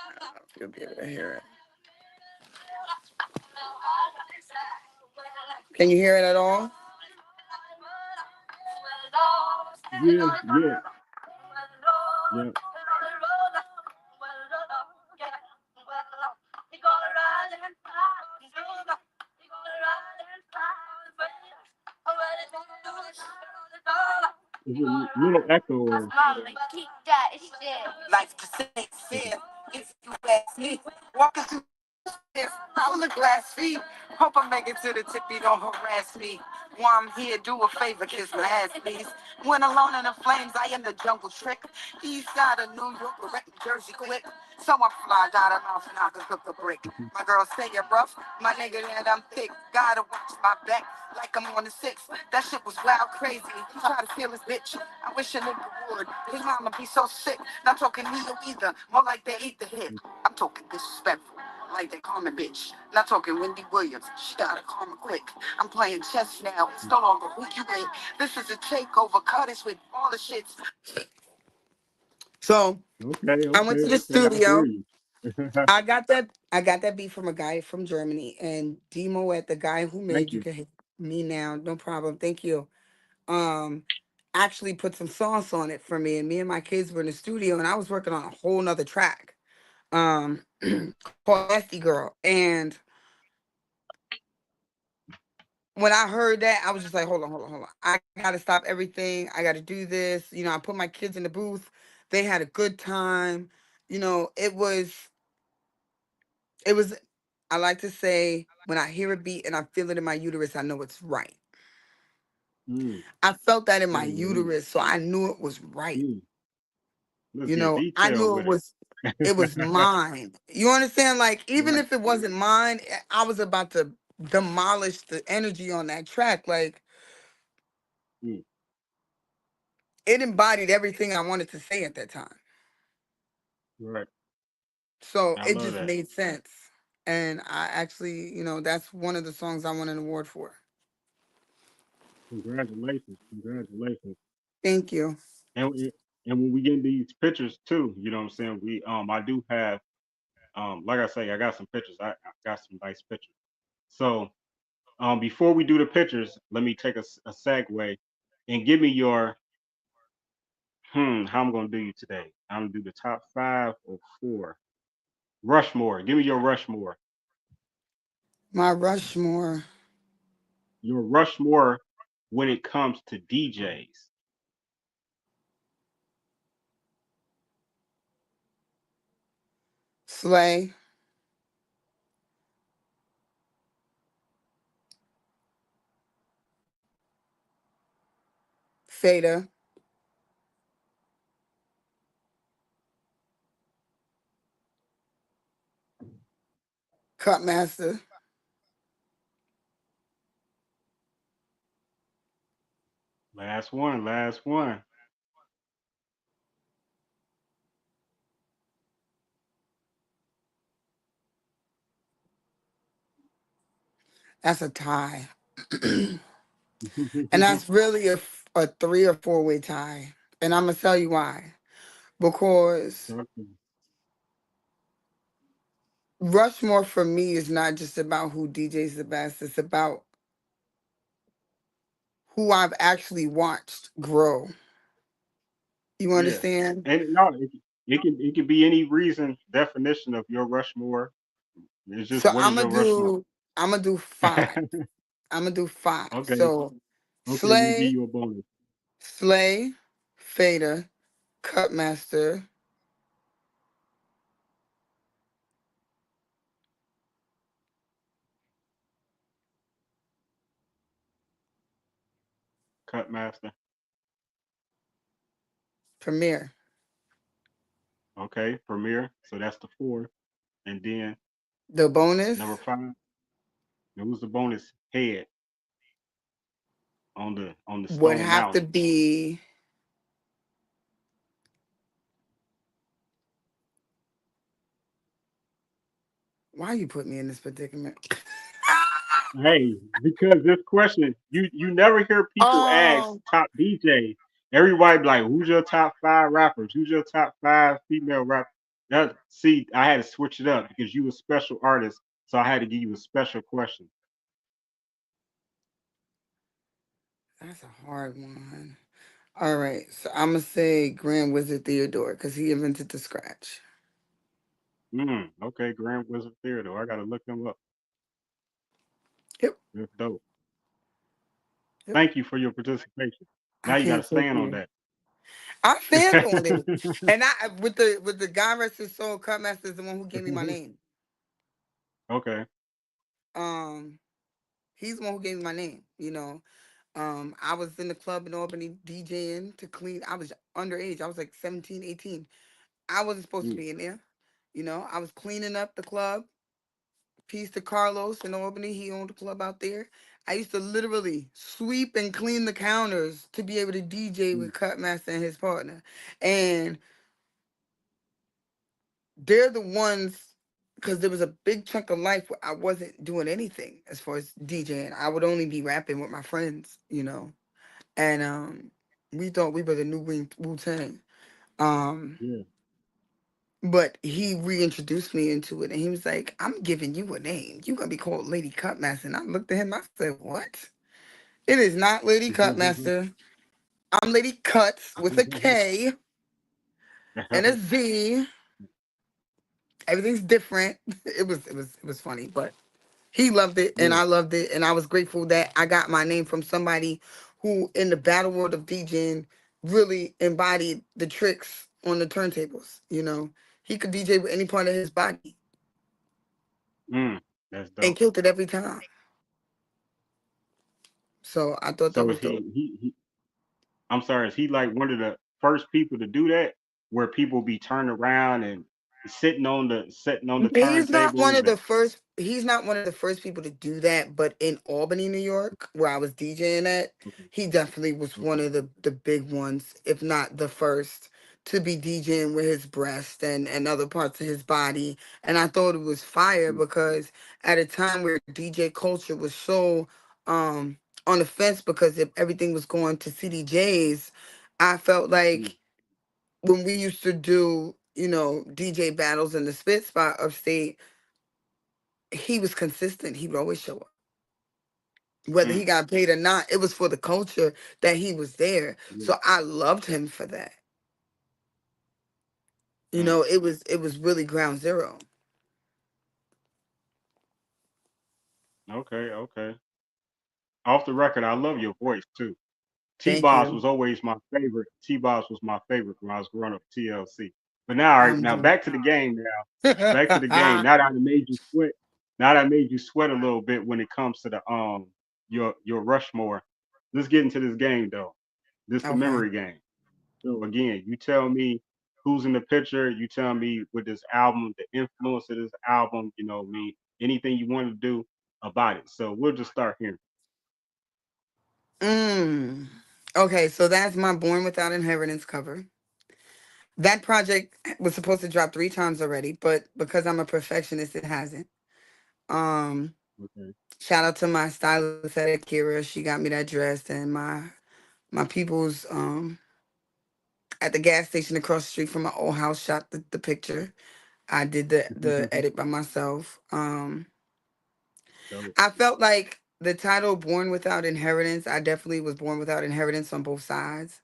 I don't know if you'll be able to hear it. Can you hear it at all? Yeah. Yeah. Yeah. There's a little echo or so. Keep that shit. Life just ain't Okay. fair if you ask me. Walking through stairs full of glass feet. Hope I make it to the tip, you don't harass me. While I'm here, do a favor, kiss my ass, please. When alone in the flames, I am the jungle trick. East side of New York, wreck Jersey quick. So I fly, got a mouth and I can cook a brick. My girl say you're rough, my nigga that I'm thick. Gotta watch my back like I'm on the six. That shit was wild crazy. He try to steal his bitch. I wish a nigga would. His mama be so sick. Not talking Neo either, more like they eat the hip. I'm talking disrespectful, like they call me bitch. Not talking Wendy Williams. She gotta call me quick. I'm playing chess now. It's no longer who you with. This is a takeover. Cut us with all the shits. So Okay. I went Okay. to the Okay. I hear studio. you. I got that beat from a guy from Germany, and Demo at the guy who Thank made you you. can hit. Me now, no problem. Thank you. Um, actually put some sauce on it for me, and me and my kids were in the studio, and I was working on a whole nother track, called Nasty Girl. And when I heard that, I was just like, hold on, hold on, hold on. I gotta stop everything. I gotta do this. You know, I put my kids in the booth. They had a good time. You know, it was, I like to say, when I hear a beat and I feel it in my uterus, I know it's right. Mm, I felt that in my ooh, uterus, so I knew it was right. mm. Let's You get know, I detailed knew with it. it was mine. You understand? Like, even Right. if it wasn't mine, I was about to demolish the energy on that track. Like, Mm, it embodied everything I wanted to say at that time. right. So I it love just that. made sense. And I actually, that's one of the songs I won an award for. Congratulations. Congratulations. Thank you. And and when we get these pictures too, you know what I'm saying? I do have like I say, I got some pictures. I got some nice pictures. So before we do the pictures, let me take a segue and give me your how I'm gonna do you today. I'm gonna do the top 5 or 4. Rushmore. Give me your Rushmore. My Rushmore, Your Rushmore when it comes to DJs. Slay, Fada, Cutmaster, Last one, last one. that's a tie. And that's really a 3 or 4 way tie. And I'm going to tell you why. Because Talk to me. Rushmore for me is not just about who DJs the best, it's about who I've actually watched grow. You Yeah. understand? And no, it can be any reason definition of your Rushmore. It's just So what is your Rushmore? I'm gonna do 5. I'm gonna do 5. Okay. So Okay, we'll give Slay, you a bonus. Slay, Fada, Cutmaster, Cut master. Premier. Okay, Premier. So that's the 4. And then The number bonus 5. It was the bonus head on the would Stone have to Mountain. be, why you put me in this predicament? Hey, because this question, you never hear people ask Um, top DJ. Everybody be like, who's your top 5 rappers? Who's your top 5 female rappers? That see, I had to switch it up because you a special artist, so I had to give you a special question. that's a hard one. All right, so I'm gonna say Grand Wizard Theodore because he invented the scratch. Okay, Grand Wizard Theodore. I gotta look him up. Yep, That's dope. yep. Thank you for your participation. I Now you gotta can't take stand on you. that. I stand on it, and I with the God rest his soul, Cutmaster is the one who gave me my name. Okay. Um, he's the one who gave me my name. I was in the club in Albany DJing to clean. I was underage. I was like 17, 18. I wasn't supposed to Mm, be in there. I was cleaning up the club. Peace to Carlos in Albany. He owned a club out there. I used to literally sweep and clean the counters to be able to DJ mm, with Cutmaster and his partner. And they're the ones, because there was a big chunk of life where I wasn't doing anything as far as DJing. I would only be rapping with my friends. And we thought we were the new Wu Tang. Um, yeah. but he reintroduced me into it, and he was like, "I'm giving you a name. You're gonna be called Lady Cutmaster." And I looked at him. I said, "What?" It is not Lady Cutmaster. I'm Lady Kutz with a K and a Z. Everything's different. It was funny, but he loved it and Yeah. I loved it, and I was grateful that I got my name from somebody who, in the battle world of DJing, really embodied the tricks on the turntables. He could DJ with any part of his body Mm, that's and dope. killed it every time. So I thought that So was is dope. he I'm sorry, is he like one of the first people to do that where people be turned around and sitting on the He's not one turntables of and the first. He's not one of the first people to do that. But in Albany, New York, where I was DJing at, okay, he definitely was one okay. of the big ones, if not the first, to be DJing with his breast and other parts of his body. And I thought it was fire Mm, because at a time where DJ culture was so um on the fence because if everything was going to CDJs, I felt mm, like when we used to do, DJ battles in the spit spot upstate, he was consistent. He would always show up. Whether he mm, got paid or not, it was for the culture that he was there. yeah, So I loved him for that. mm. It was really ground zero. Okay, okay. Off the record, I love your voice too. Thank T-Boz you. was always my favorite. T-Boz was my favorite when I was growing up at TLC. But now, all right, I'm now doing. back to the game now. Back to the game. Now that I made you sweat. Now that I made you sweat a little bit when it comes to the your Rushmore. Let's get into this game though. This the Okay. memory game. So again, you tell me who's in the picture. You tell me with this album, the influence of this album. Me, anything you want to do about it. So we'll just start here. Mm. Okay, so that's my Born Without Inheritance cover. That project was supposed to drop 3 times already, but because I'm a perfectionist, it hasn't. Um, Okay. Shout out to my stylist at Akira. She got me that dress, and my people's at the gas station across the street from my old house shot the picture. I did the edit by myself. Dope. I felt like the title "Born Without Inheritance." I definitely was born without inheritance on both sides.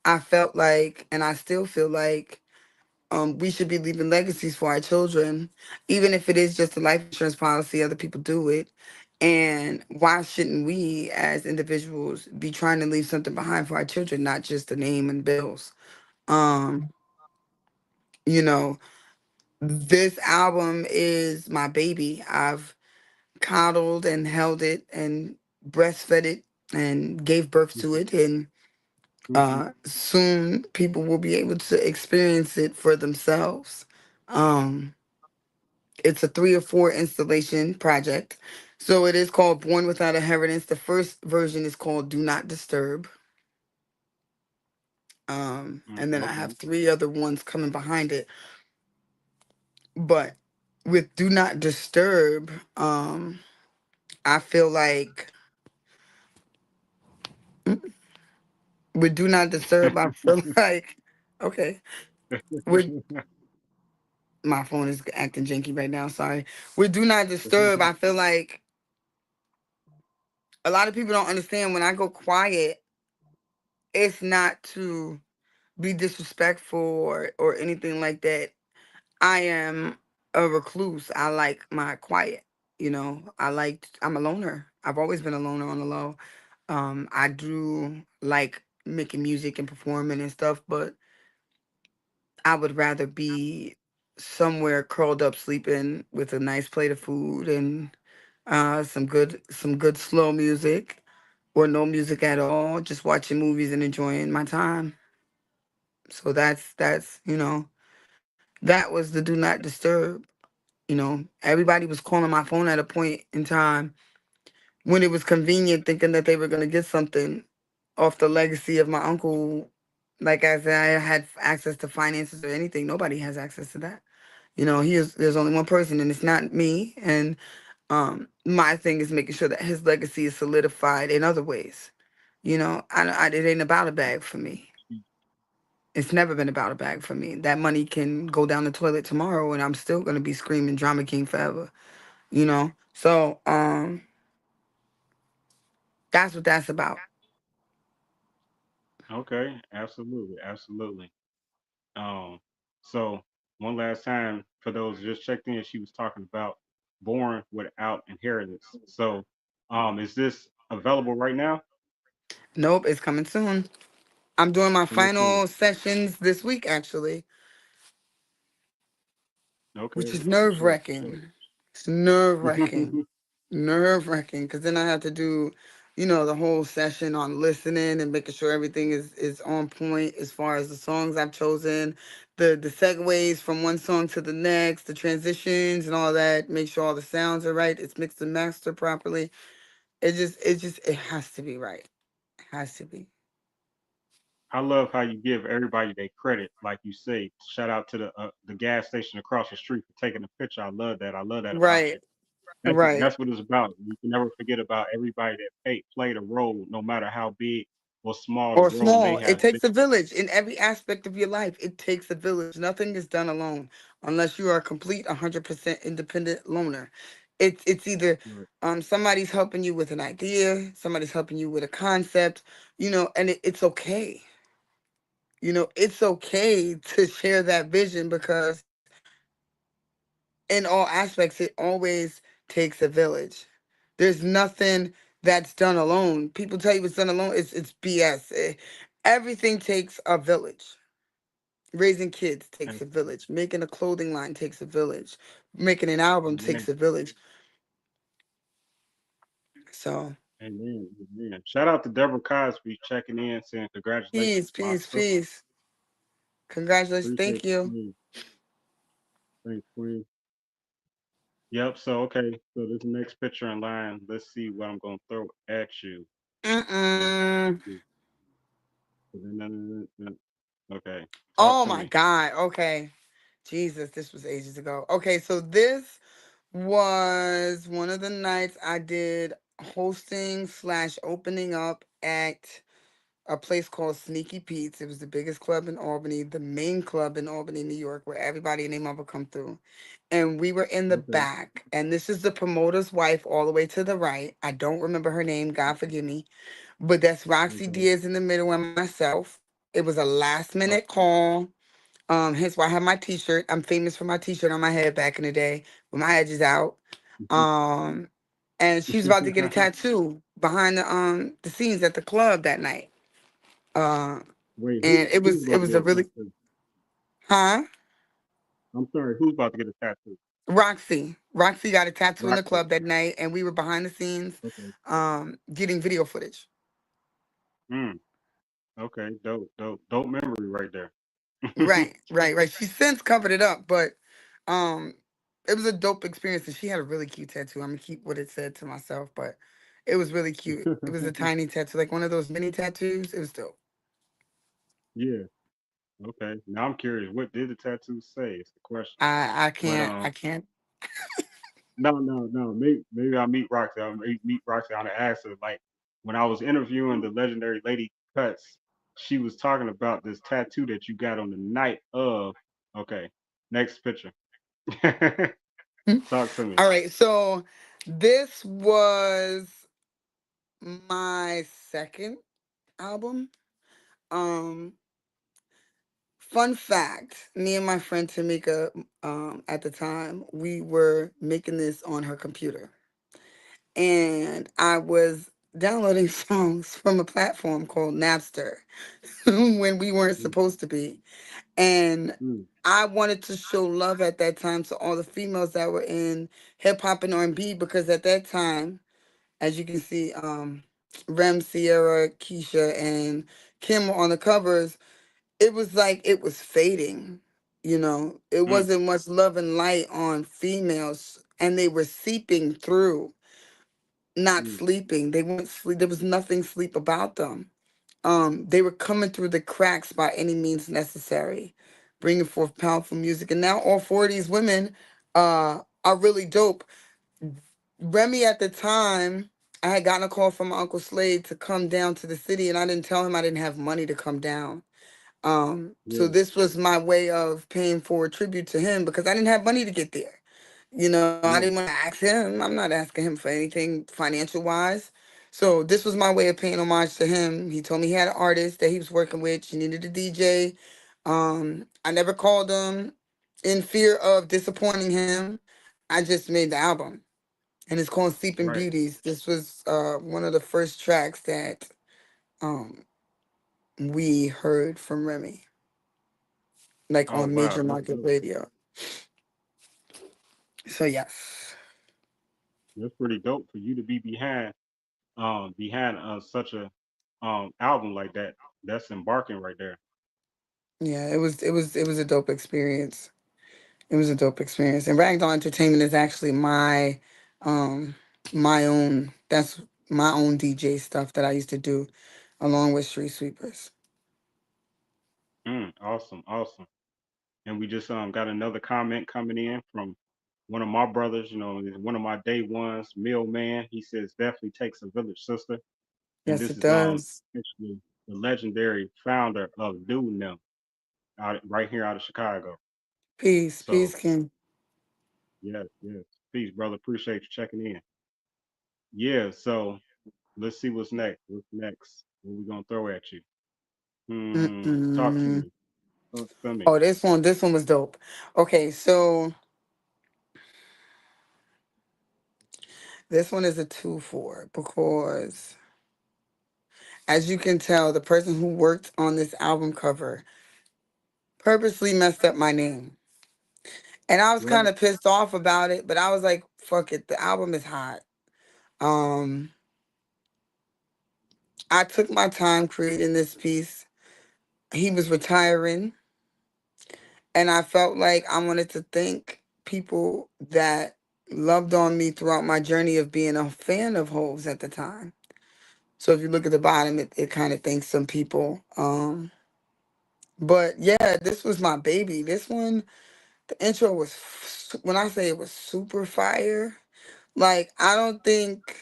I felt like, and I still feel like, we should be leaving legacies for our children, even if it is just a life insurance policy. Other people do it. And why shouldn't we, as individuals, be trying to leave something behind for our children, not just a name and bills? Um, you know, this album is my baby. I've coddled and held it and breastfed it and gave birth to it. And soon people will be able to experience it for themselves. Um, it's a 3 or 4 installation project. So it is called Born Without Inheritance. The first version is called Do Not Disturb. And then I Okay. have 3 other ones coming behind it. But with Do Not Disturb, I feel like with Do Not Disturb, I feel like okay. With my phone is acting janky right now, sorry. With Do Not Disturb, I feel like a lot of people don't understand when I go quiet, it's not to be disrespectful or anything like that. I am a recluse. I like my quiet. I'm a loner. I've always been a loner on the low. I do like making music and performing and stuff, but I would rather be somewhere curled up sleeping with a nice plate of food and some good slow music or no music at all, just watching movies and enjoying my time. So that was the do not disturb. Everybody was calling my phone at a point in time when it was convenient, thinking that they were going to get something off the legacy of my uncle. Like I said, I had access to finances or anything. Nobody has access to that. There's only one person, and it's not me. And my thing is making sure that his legacy is solidified in other ways. It ain't about a bag for me. It's never been about a bag for me. That money can go down the toilet tomorrow, and I'm still gonna be screaming Drama King forever. So That's what that's about. Okay, absolutely, absolutely. Um, so one last time for those who just checked in, she was talking about born without inheritance. So, is this available right now? Nope, it's coming soon. I'm doing my Coming soon. final sessions this week, actually, which Okay, is for nerve sure, for sure. wracking. It's nerve wracking. Nerve wracking, because then I have to do, the whole session on listening and making sure everything is on point as far as the songs I've chosen, the segues from one song to the next, the transitions and all that. Make sure all the sounds are right. It's mixed and mastered properly. It has to be right. It has to be. I love how you give everybody their credit, like you say. Shout out to the gas station across the street for taking a picture. I love that. I love that about Right. you. Right. That's what it's about. You can never forget about everybody that played a role, no matter how big or small the Or role may small. It have been. takes a village in every aspect of your life. It takes a village. Nothing is done alone unless you are a complete 100% independent loner. It's either Right. somebody's helping you with an idea, somebody's helping you with a concept, and it's okay. It's okay to share that vision because in all aspects it always takes a village. There's nothing that's done alone. People tell you it's done alone. It's BS. Everything takes a village. Raising kids takes And, a village. Making a clothing line takes a village. Making an album amen. takes a village. So Amen. Amen. Shout out to Deborah Cosby checking in, saying peace, congratulations, my peace, sister. peace. Congratulations. Appreciate Thank the you. queen. Thanks, queen. Yep. So okay. So this next picture in line. Let's see what I'm gonna throw at you. Let's Mm-mm. see. Okay. Talk Oh to my me. God. Okay. Jesus, this was ages ago. Okay, so this was one of the nights I did hosting slash opening up at a place called Sneaky Pete's. It was the biggest club in Albany, the main club in Albany, New York, where everybody and their mother come through. And we were in the Okay. back. And this is the promoter's wife all the way to the right. I don't remember her name, God forgive me. But that's Roxy Okay. Diaz in the middle and myself. It was a last minute Okay. call. Hence why I have my t-shirt. I'm famous for my t-shirt on my head back in the day with my edges out. Um, and she was about to get a tattoo behind the scenes at the club that night. Uh, Wait, and it who's was it about to was get a a really tattoo? huh? I'm sorry, who's about to get a tattoo? Roxy got a tattoo in the Roxy. club that night, and we were behind the scenes, Okay. getting video footage. Mm. Okay. Dope. Dope. Dope memory right there. Right, right, right. She since covered it up, but um, it was a dope experience, and she had a really cute tattoo. I'm gonna keep what it said to myself, but it was really cute. It was a tiny tattoo, like one of those mini tattoos. It was dope. Yeah. Okay. Now I'm curious. What did the tattoo say? It's the question. I But can't I can't. no, no, no. Maybe I'll meet Roxy. I'll meet Roxy on the ask her. Like when I was interviewing the legendary Lady Kutz, she was talking about this tattoo that you got on the night of. Okay. Next picture. Talk to me. All right, so this was my second album. Um, Fun fact, me and my friend Tamika, at the time, we were making this on her computer. And I was downloading songs from a platform called Napster when we weren't Mm, supposed to be. And mm, I wanted to show love at that time to all the females that were in hip hop and R&B because at that time, as you can see, Rem, Sierra, Keisha, and Kim were on the covers. It was like it was fading. It mm, wasn't much love and light on females, and they were seeping through, not mm, sleeping. They weren't sleep. There was nothing sleep about them. They were coming through the cracks by any means necessary, bringing forth powerful music. And now all four of these women are really dope. Remy at the time, I had gotten a call from my Uncle Slade to come down to the city, and I didn't tell him I didn't have money to come down. So yeah. this was my way of paying forward tribute to him because I didn't have money to get there. I didn't Right. want to ask him. I'm not asking him for anything financial wise. So this was my way of paying homage to him. He told me he had an artist that he was working with. She needed a DJ. I never called him in fear of disappointing him. I just made the album, and it's called Sleeping Right. Beauties. This was one of the first tracks that um, we heard from Remy, like Oh on wow, major that's market dope. radio. So yes, That's pretty dope for you to be behind such a album like that. That's embarking right there. yeah, it was a dope experience. It was a dope experience. And Ragdoll Entertainment is actually um my own, that's my own DJ stuff that I used to do along with Street Sweepers. Awesome, awesome. And we just got another comment coming in from one of my brothers, one of my day ones, Mill Man. He says definitely takes a village, sister. And Yes, this it is does. actually the legendary founder of Do Them out right here out of Chicago. Peace, So peace, King. yes, yes. Peace, brother. Appreciate you checking in. Yeah, so let's see what's next. What's next? What we gonna throw at you? Talk to Mm-mm. me. Talk to me. Oh, this one was dope. Okay, so this one is a 2-4 because, as you can tell, the person who worked on this album cover purposely messed up my name. And I was kind What? of pissed off about it, but I was like, fuck it, the album is hot. Um, I took my time creating this piece. He was retiring, and I felt like I wanted to thank people that loved on me throughout my journey of being a fan of Hoves at the time. So if you look at the bottom, it kind of thanks some people. But yeah, this was my baby. This one, the intro was, when I say it was super fire, like I don't think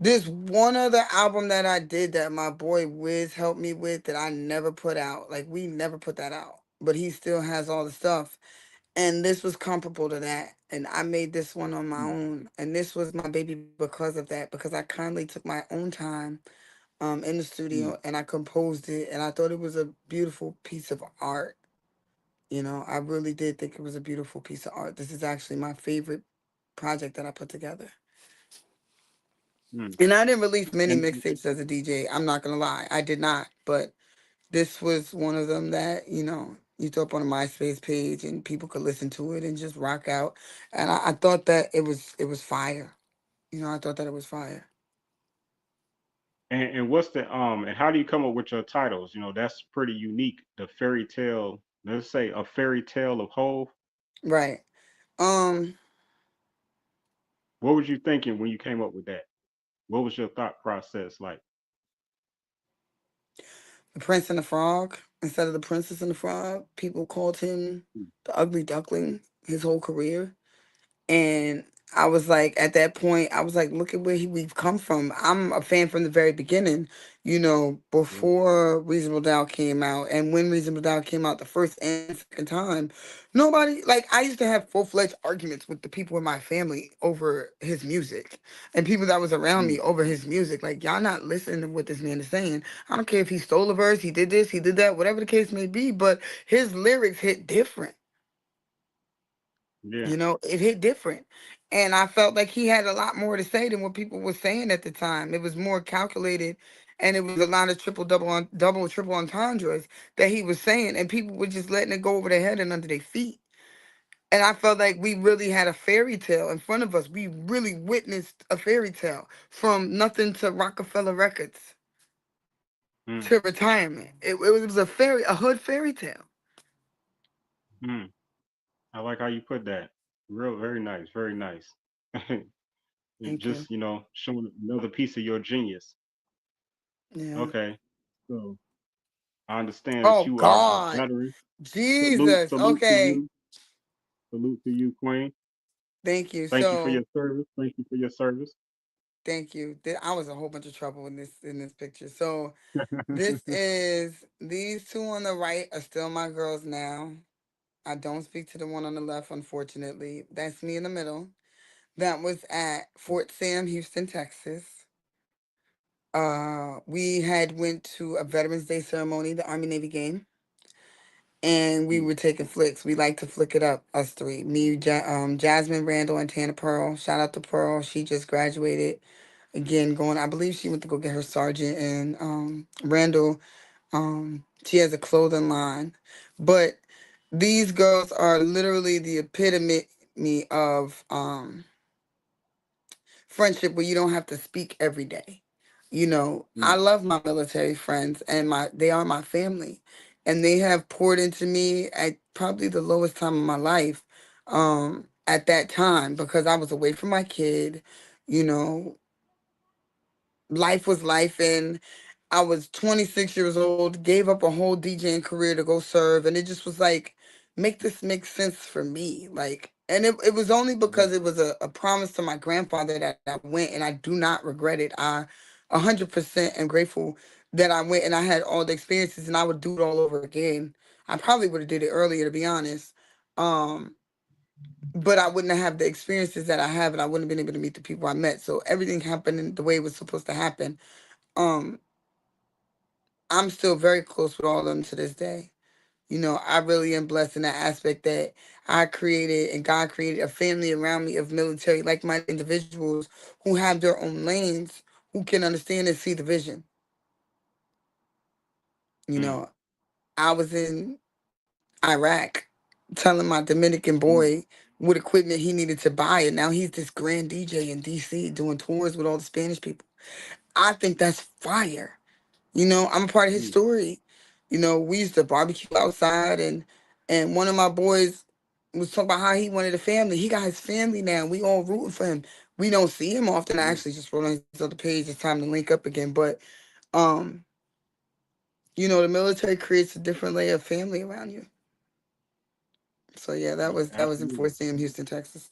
there's one other album that I did that my boy Wiz helped me with that I never put out. Like we never put that out. But he still has all the stuff. And this was comparable to that. And I made this one on my Mm, own. And this was my baby because of that. Because I kindly took my own time in the mm, studio and I composed it. And I thought it was a beautiful piece of art. I really did think it was a beautiful piece of art. This is actually my favorite project that I put together. mm. And I didn't release many And mixtapes as a DJ. I'm not gonna lie, I did not. But this was one of them that you throw up on a MySpace page and people could listen to it and just rock out. And I thought that it was fire. I thought that it was fire. and what's the and how do you come up with your titles? That's pretty unique. The fairy tale, let's say a fairy tale of Hove. Right. Um, What was you thinking when you came up with that? What was your thought process like? the Prince and the Frog instead of the Princess and the Frog. People called him Mm, the Ugly Duckling his whole career. And I was like, at that point, I was like, look at where we've come from. I'm a fan from the very beginning, yeah, before Reasonable Doubt came out. And when Reasonable Doubt came out the first and second time, nobody, like, I used to have full fledged arguments with the people in my family over his music and people that was around mm, me over his music. Like, y'all not listening to what this man is saying. I don't care if he stole a verse, he did this, he did that, whatever the case may be, but his lyrics hit different. yeah, It hit different. And I felt like he had a lot more to say than what people were saying at the time. It was more calculated and it was a lot of triple entendres that he was saying, and people were just letting it go over their head and under their feet. And I felt like we really had a fairy tale in front of us. We really witnessed a fairy tale from nothing to Rockefeller Records mm, to retirement. It was a hood fairy tale. mm. I like how you put that. Real, very nice, very nice. It Thank you. just showing another piece of your genius. Yeah. Okay, so I understand that Oh you are a God. veteran. Salute, Jesus. salute to Okay. you, salute to you, Queen. Thank you. Thank you for your So, service. Thank you for your service. thank you. I was a whole bunch of trouble in this picture. So, these two on the right are still my girls now. I don't speak to the one on the left, unfortunately. That's me in the middle. That was at Fort Sam, Houston, Texas. We had went to a Veterans Day ceremony, the Army Navy game, and we Mm, were taking flicks. We like to flick it up, us three. Me, Jasmine, Randall, and Tana Pearl. Shout out to Pearl. She just graduated. Again, going. I believe she went to go get her sergeant, and Randall. She has a clothing line, but these girls are literally the epitome of friendship where you don't have to speak every day. You know, I mm, love my military friends and they are my family, and they have poured into me at probably the lowest time of my life at that time because I was away from my kid. You know, life was life, and I was 26 years old, gave up a whole DJing career to go serve, and it just was like, make this make sense for me. Like, and it was only right. because it was a promise to my grandfather that I went, and I do not regret it. I 100% am grateful that I went and I had all the experiences, and I would do it all over again. I probably would have did it earlier, to be honest. Um, but I wouldn't have the experiences that I have, and I wouldn't have been able to meet the people I met. So everything happened in the way it was supposed to happen. Um, I'm still very close with all of them to this day. You know, I really am blessed in that aspect that I created and God created a family around me of military, like minded individuals who have their own lanes, who can understand and see the vision. You Mm, know, I was in Iraq telling my Dominican mm, boy what equipment he needed to buy, and now he's this grand DJ in DC doing tours with all the Spanish people. I think that's fire. You know, I'm a part of his mm, story. You know, we used to barbecue outside, and one of my boys was talking about how he wanted a family. He got his family now. We all rooting for him. We don't see him often. I mm. actually just wrote on his other page. It's time to link up again. But um, you know, the military creates a different layer of family around you. So yeah, Yeah, that was in absolutely. Fort Sam, Houston, Texas.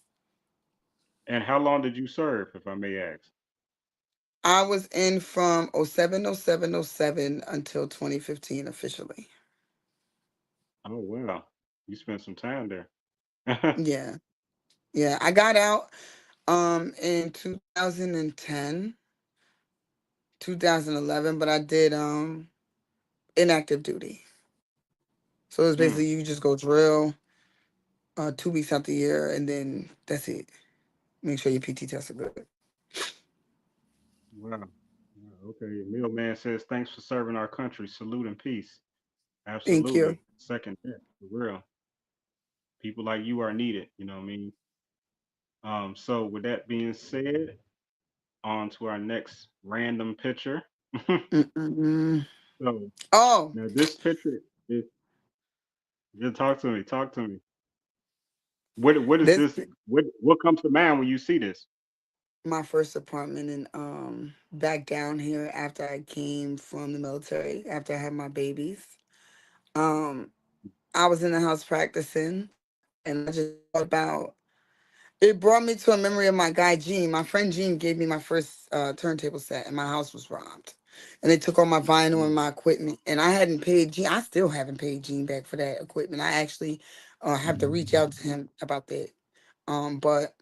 And how long did you serve, if I may ask? I was in from '07 until 2015 officially. Oh, wow. You spent some time there. Yeah. Yeah. I got out in 2010, 2011, but I did inactive duty. So it's Mm, basically you just go drill 2 weeks out the year, and then that's it. Make sure your PT tests are good. wow. Wow, okay. Mailman says, thanks for serving our country. Salute and peace. Thank you. Absolutely. Second that, for real. People like you are needed. You know what I mean? So with that being said, on to our next random picture. Mm-mm-mm. So Oh, now this picture is, just talk to me. Talk to me. What is this this? What comes to mind when you see this? my first apartment in back down here after I came from the military, after I had my babies. Um, I was in the house practicing, and I just thought about it. Brought me to a memory of my guy Gene. My friend Gene gave me my first turntable set, and my house was robbed. And they took all my vinyl and Mm, my equipment, and I hadn't paid Gene. I still haven't paid Gene back for that equipment. I actually have to reach out to him about that. But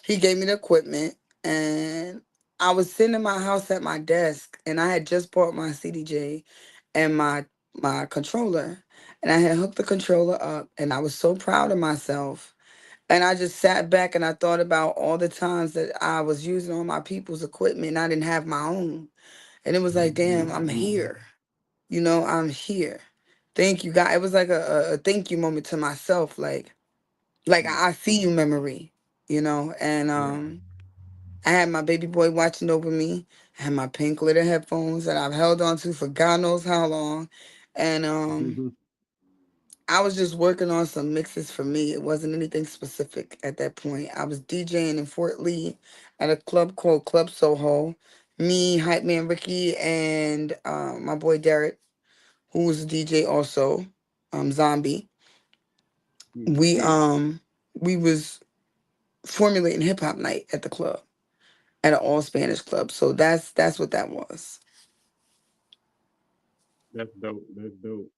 he gave me the equipment, and I was sitting in my house at my desk, and I had just bought my CDJ and my controller, and I had hooked the controller up, and I was so proud of myself. And I just sat back and I thought about all the times that I was using all my people's equipment and I didn't have my own. And it was like, damn, I'm here. You know, I'm here. Thank you, God. It was like a thank you moment to myself. Like mm, I see you memory, you know. And right. I had my baby boy watching over me. I had my pink glitter headphones that I've held on to for God knows how long. And I was just working on some mixes for me. It wasn't anything specific at that point. I was DJing in Fort Lee at a club called Club Soho. Me, Hype Man Ricky, and my boy Derek, who was a DJ also, Zombie. Mm, We was formulating hip hop night at the club, at an all Spanish club. So that's what that was. that's dope. That's dope.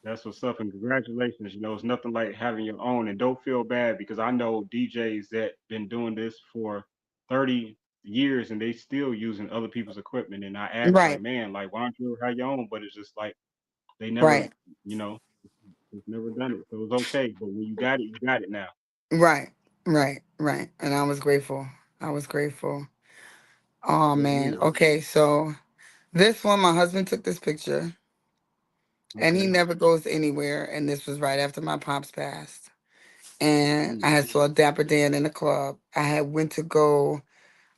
That's what's up, and congratulations. You know, it's nothing like having your own, and don't feel bad because I know DJs that been doing this for 30. years and they still using other people's equipment. And I asked, like, Right. man, like, why don't you ever have your own? But it's just like they never, Right. you know, it's never done it. So it's okay. But when you got it now. Right. Right. Right. And I was grateful. I was grateful. Oh Good man. deal. Okay, so this one, my husband took this picture, and he Okay. never goes anywhere. And this was right after my pops passed. And Mm. I had saw Dapper Dan in the club. I had went to go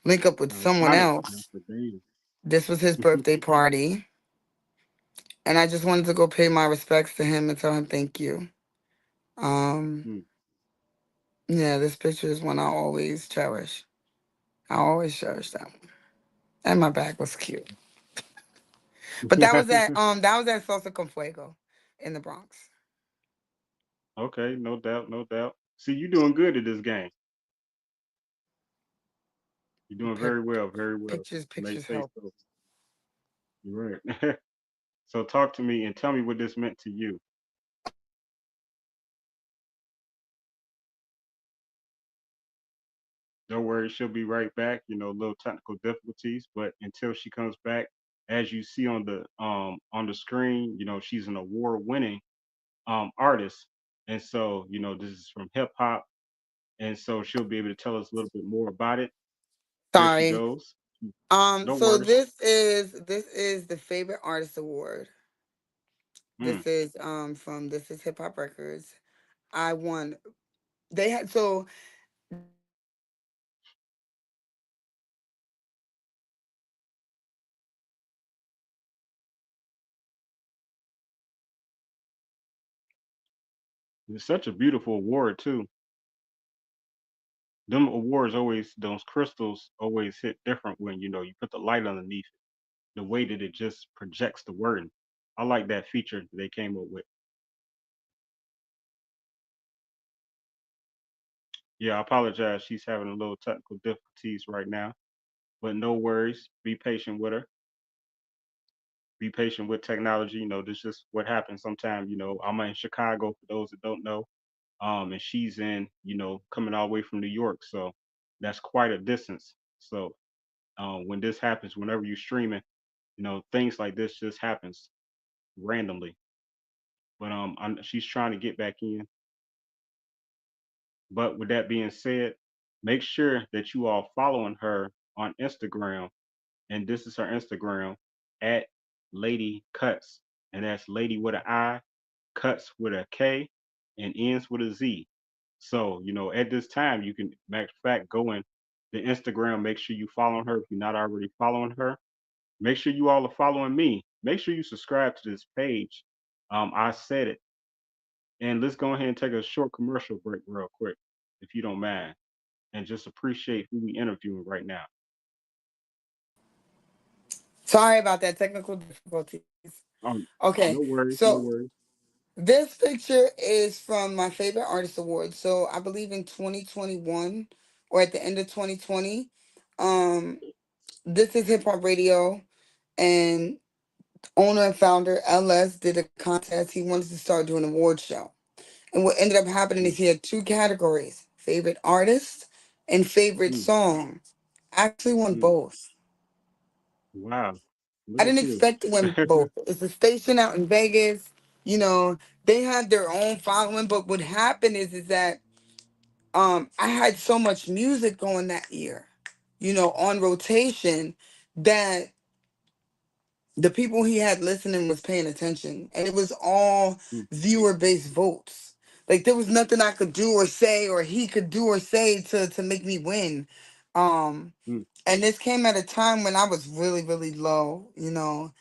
link up with someone Iconic. else. That's the thing. This was his birthday party, and I just wanted to go pay my respects to him and tell him thank you. Um, Mm. yeah, this picture is one I always cherish. I always cherish that one. And my bag was cute. But that was at Salsa con Fuego in the Bronx. Okay, no doubt, no doubt. See, you doing good at this game. You're doing Pic- very well, very well. May pictures say help. so. You're right. So talk to me and tell me what this meant to you. Don't worry, she'll be right back. You know, little technical difficulties, but until she comes back, as you see on the screen, you know, she's an award-winning artist, and so you know this is from hip hop, and so she'll be able to tell us a little bit more about it. There she Sorry. goes. Don't So worry. this is the favorite artist award. Mm. This is from This Is Hip Hop Records. I won. They had so It's such a beautiful award too. Them awards always, those crystals always hit different when you know you put the light underneath it. The way that it just projects the wording. I like that feature they came up with. Yeah, I apologize. She's having a little technical difficulties right now, but no worries. Be patient with her. Be patient with technology. You know, this is just what happens sometimes. You know, I'm in Chicago for those that don't know, and she's in, you know, coming all the way from New York, so that's quite a distance. So when this happens, whenever you're streaming, you know, things like this just happens randomly. But she's trying to get back in. But with that being said, make sure that you all following her on Instagram, and this is her Instagram at Lady Kutz, and that's Lady with an I, Cuts with a K, and ends with a Z. So you know, at this time, you can, matter of fact, go in the Instagram. Make sure you following her if you're not already following her. Make sure you all are following me. Make sure you subscribe to this page. I said it. And let's go ahead and take a short commercial break real quick, if you don't mind, and just appreciate who we interviewing right now. sorry about that technical difficulties. Okay, No worries, no so worries. this picture is from my favorite artist award. So I believe in 2021 or at the end of 2020, um, This Is Hip Hop Radio and owner and founder LS did a contest. He wanted to start doing an award show. And what ended up happening Mm, is he had two categories: favorite artist and favorite mm, song. I actually won mm. both. Wow, look I at didn't you. expect to win both. It's a station out in Vegas. You know, they had their own following, but what happened is that I had so much music going that year, you know, on rotation that the people he had listening was paying attention, and it was all Mm, viewer based votes. Like there was nothing I could do or say or he could do or say to make me win. um mm, and this came at a time when I was really really low, you know.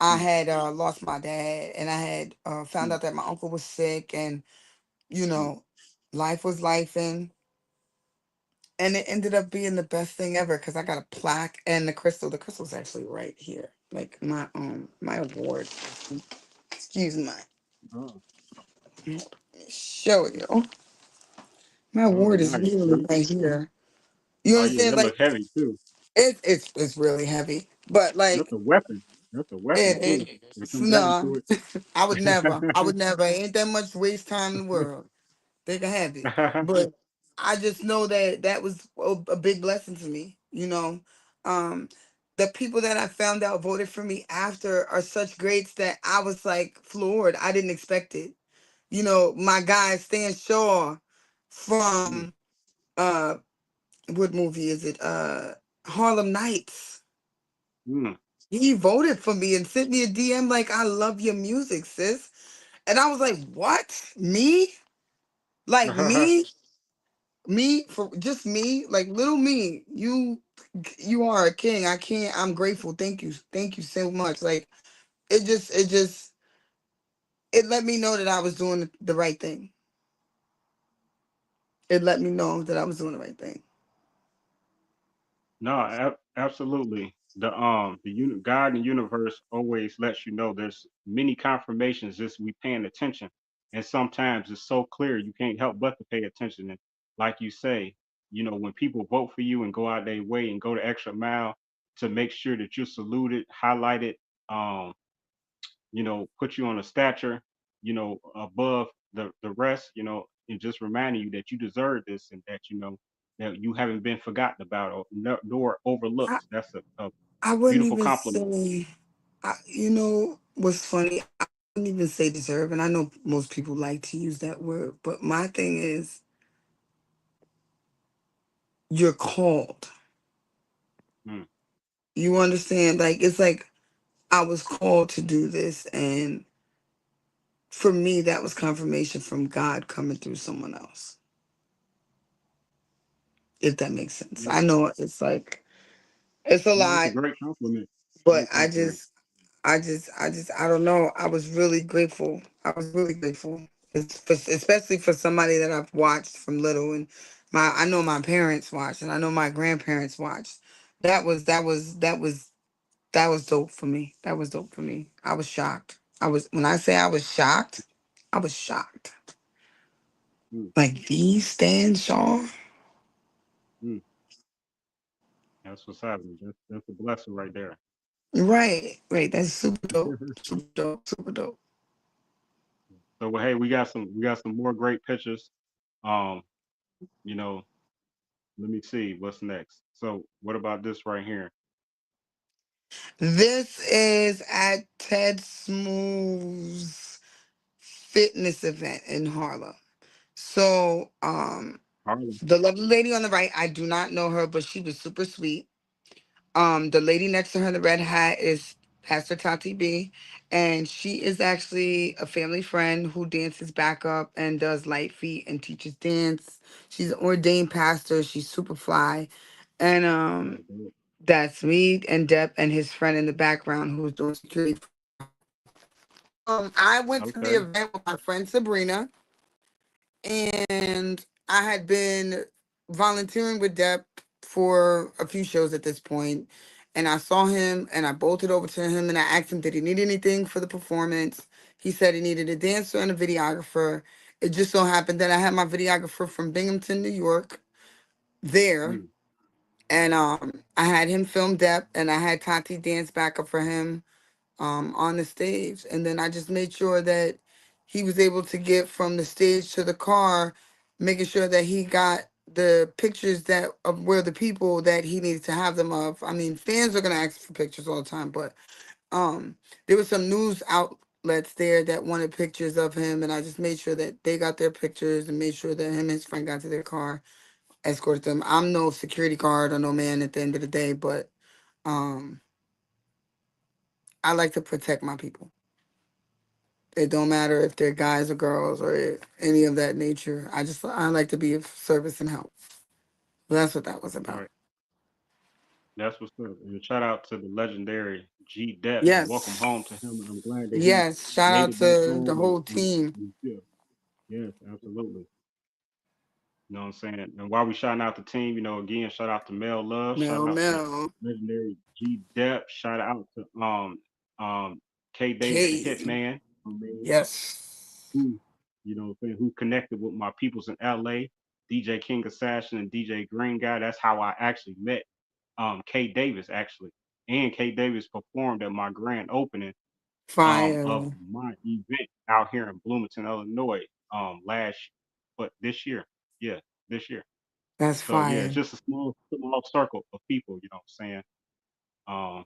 I mm, had lost my dad, and I had found mm, out that my uncle was sick, and you mm. know, life was life, and it ended up being the best thing ever because I got a plaque and the crystal. The crystal's actually right here, like my award. Excuse me. Oh, Let me show you. My oh, award is nice. literally See? right here. You Oh yeah, understand? that look Like heavy too. it's really heavy, but That's like a weapon. That's a weapon too. When it comes down no, to I would never. I it. would never. Ain't that much waste time in the world. They can have it, but I just know that that was a big blessing to me. you know. Um, the people that I found out voted for me after are such greats that I was like floored. I didn't expect it. You know, my guy Stan Shaw Mm, from uh what movie is it? Harlem Nights. mm. He voted for me and sent me a DM like, I love your music, sis. And I was like, what? Me? Like me? Me for just me? Like little me. You are a king. I can't I'm grateful. Thank you. Thank you so much. Like it just it let me know that I was doing the right thing. It let me know that I was doing the right thing. No, absolutely. God and the universe always lets you know there's many confirmations just we paying attention, and sometimes it's so clear you can't help but to pay attention. And like you say, when people vote for you and go out their way and go the extra mile to make sure that you're saluted, highlighted, um, put you on a stature, above the rest, and just reminding you that you deserve this and that that you haven't been forgotten about or nor I, overlooked. That's a I wouldn't beautiful even compliment. say you know what's funny? I wouldn't even say deserve, and I know most people like to use that word, but my thing is you're called. Mm, You understand? Like it's like I was called to do this, and for me that was confirmation from God coming through someone else. If that makes sense. yeah. I know it's like it's a No, it's a lot, great compliment. but Great compliment. I don't know. I was really grateful. I was really grateful, especially for somebody that I've watched from little, and I know my parents watched, and I know my grandparents watched. That was dope for me. That was dope for me. I was shocked. When I say I was shocked, I was shocked. Mm, Like these Stan Shaw, mm. That's what's happening. That's a blessing right there. right? Right. That's super dope. Super dope. Super dope. So well, hey, we got some more great pictures. Um, you know, let me see what's next. So what about this right here? This is at Ted Smooth's fitness event in Harlem. So, Harlem. the lovely lady on the right, I do not know her, but she was super sweet. The lady next to her in the red hat is Pastor Tati B, and she is actually a family friend who dances backup and does light feet and teaches dance. She's an ordained pastor. She's super fly, and Oh, good. that's me and Deb and his friend in the background who's doing security. I went to the Okay. event with my friend Sabrina, and I had been volunteering with Deb for a few shows at this point, and I saw him, and I bolted over to him, and I asked him, did he need anything for the performance? He said he needed a dancer and a videographer. It just so happened that I had my videographer from Binghamton, New York, there, Mm, and I had him film Deb, and I had Tati dance backup for him on the stage. And then I just made sure that he was able to get from the stage to the car, making sure that he got the pictures that of where the people that he needed to have them of. I mean, fans are gonna ask for pictures all the time, but um there was some news outlets there that wanted pictures of him, and I just made sure that they got their pictures and made sure that him and his friend got to their car, escorted them. I'm no security guard or no man at the end of the day, but um I like to protect my people. It don't matter if they're guys or girls or any of that nature. I like to be of service and help. That's what that was about. right. That's what's up. And shout out to the legendary G Dep and welcome home to him. Yes. I'm glad that he Yes. Shout made out it back to the home whole and team. he's good. Yes, absolutely. You know what I'm saying? And while we shouting out the team, again, shout out to Mel Love, shout Mel out to Mel. legendary G Dep, shout out to um K Davis the K. Hitman, my man, Yes. who, what I'm saying, who connected with my peoples in LA, DJ King Assassin and DJ Green Guy. That's how I actually met K Davis actually. And K Davis performed at my grand opening of Fire. my event out here in Bloomington, Illinois, last but this year. Yeah, this year. That's So yeah, it's fire. just a small circle of people, you know what I'm saying? Um,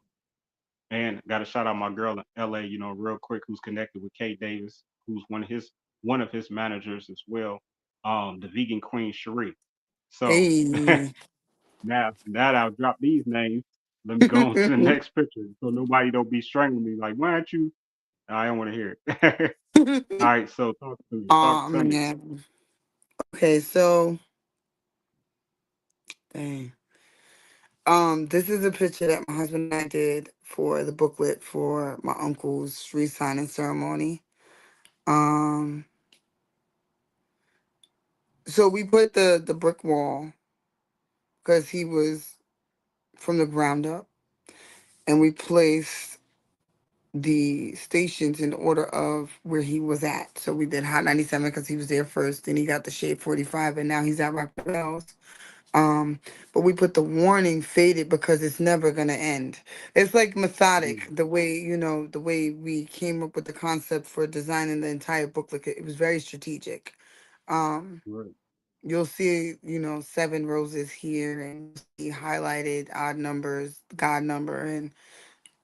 and got to shout out my girl in LA, you know, real quick, who's connected with Kate Davis, who's one of his managers as well. The vegan queen Cherie. So Hey. now that I've dropped these names, let me go on to the next picture so nobody don't be strangling me like, why aren't you? I don't want to hear it. All right, so talk to me. Talk Oh to me. man. Okay, so dang. This is a picture that my husband and I did for the booklet for my uncle's re-signing ceremony. Um, so we put the brick wall because he was from the ground up, and we placed the stations in order of where he was at. So we did Hot 97 because he was there first, then he got the Shade 45, and now he's at Rock Bells. Um, but we put the warning faded because it's never gonna end. It's like methodic, Mm, the way, the way we came up with the concept for designing the entire booklet. It was very strategic. Um, right. you'll see, seven roses here, and you'll see highlighted odd numbers, God number, and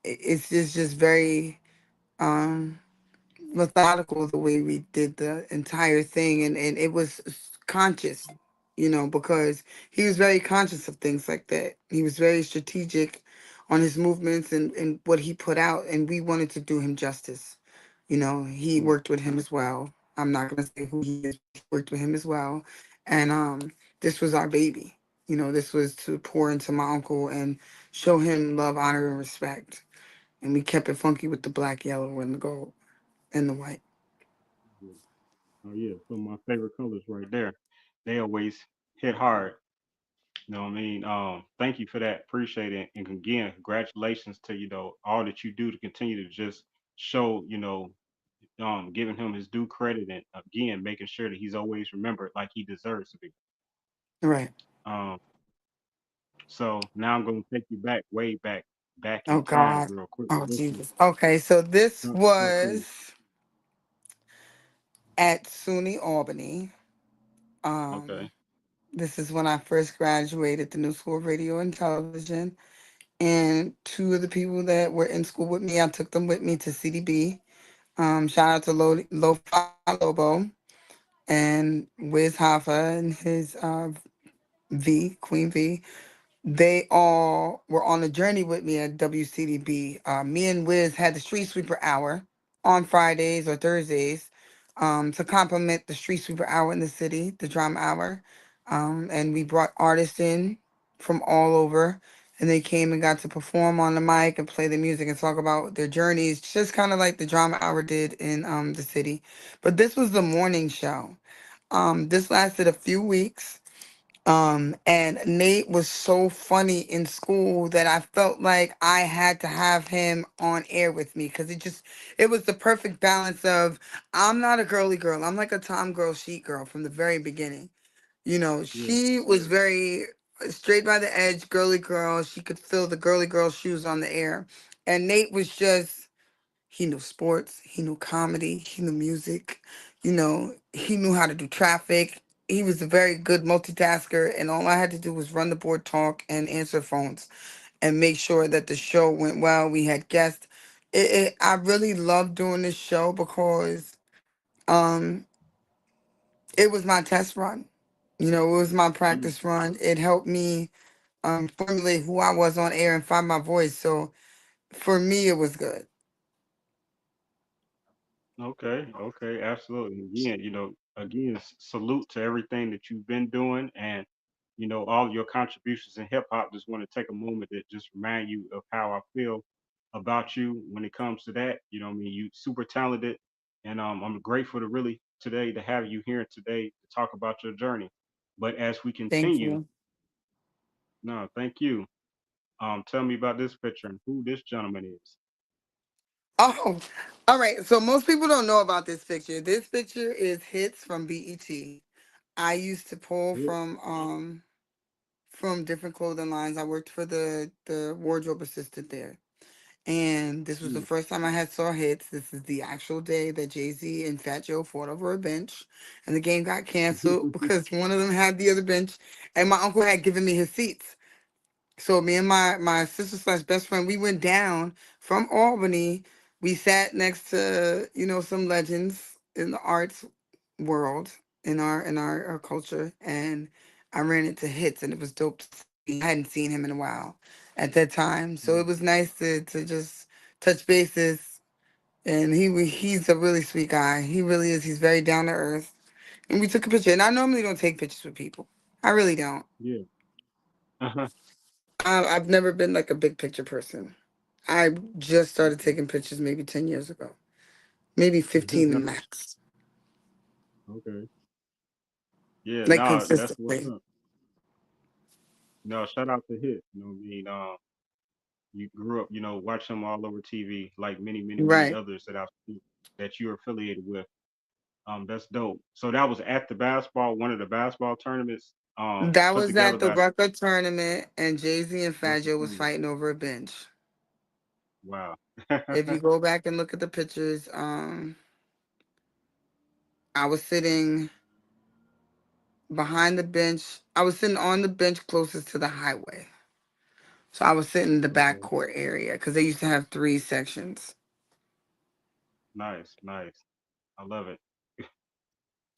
it's just very um methodical the way we did the entire thing, and it was conscious, because he was very conscious of things like that. He was very strategic on his movements and what he put out, and we wanted to do him justice. He Mm, worked with him as well. I'm not going to say who he is, but he worked with him as well. And this was our baby. This was to pour into my uncle and show him love, honor, and respect. And we kept it funky with the black, yellow, and the gold and the white. yeah. Oh yeah, some of my favorite colors right there. They always hit hard. You know what I mean? Thank you for that. Appreciate it. And again, congratulations to all that you do to continue to just show, giving him his due credit and again making sure that he's always remembered like he deserves to be. Right. Um, so now I'm gonna take you back, way back Oh in time, God. real quick Oh with this one. Jesus. Okay, so this Talk to me. was at SUNY Albany. Um, Okay. this is when I first graduated the New School of Radio and Television. And two of the people that were in school with me, I took them with me to CDB. Shout out to Lo-Fi Lobo and Wiz Hoffa and his Queen V. They all were on a journey with me at WCDB. Me and Wiz had the Street Sweeper Hour on Fridays or Thursdays to complement the Street Sweeper Hour in the city, the Drama Hour. And we brought artists in from all over, and they came and got to perform on the mic and play the music and talk about their journeys, just kind of like the Drama Hour did in the city. But this was the morning show. This lasted a few weeks. And Nate was so funny in school that I felt like I had to have him on air with me because it was the perfect balance of I'm not a girly girl. I'm like a Tom girl, sheet girl from the very beginning. Yeah. She was very straight by the edge, girly girl. She could feel the girly girl shoes on the air. And Nate was just he knew sports, he knew comedy, he knew music, he knew how to do traffic. He was a very good multitasker, and all I had to do was run the board, talk, and answer phones and make sure that the show went well. We had guests. I really loved doing this show because um, it was my test run. It was my Mm. practice run. It helped me formulate who I was on air and find my voice. So for me, it was good. Okay, okay, absolutely. Again, salute to everything that you've been doing and all your contributions in hip hop. Just want to take a moment to just remind you of how I feel about you when it comes to that. You know what I mean? You super talented and I'm grateful to really today to have you here today to talk about your journey. But as we Thank continue, you. no, thank you. Tell me about this picture and who this gentleman is. Oh, all right. So most people don't know about this picture. This picture is hits from BET. I used to pull Yeah. from different clothing lines. I worked for the wardrobe assistant there. And this was the Mm. first time I had saw hits. This is the actual day that Jay-Z and Fat Joe fought over a bench. And the game got canceled because one of them had the other bench. And my uncle had given me his seats. So me and my sister slash best friend, we went down from Albany. We sat next to, some legends in the arts world, in our culture. And I ran into Hits, and it was dope to see. I hadn't seen him in a while at that time. So it Mm. was nice to just touch bases. And he's a really sweet guy. He really is. He's very down to earth. And we took a picture. And I normally don't take pictures with people. I really don't. Yeah. Uh-huh. I've never been like a big picture person. I just started Okay. taking pictures maybe 10 years ago, maybe 15 the max, Okay. Yeah, like no, that's what's consistently. up. No, shout out to Hit. You know what I mean? You grew up, watching them all over TV, like many, many, many Right. others that I've seen that you're affiliated with. That's dope. So that was at the basketball, one of the basketball tournaments, That put was together at the by Rucker tournament, and Jay-Z and the Fat Joe was tournament. fighting over a bench. Wow. If you go back and look at the pictures, I was sitting behind the bench. I was sitting on the bench closest to the highway. So I was sitting in the back Okay. court area because they used to have three sections. Nice, nice. I love it.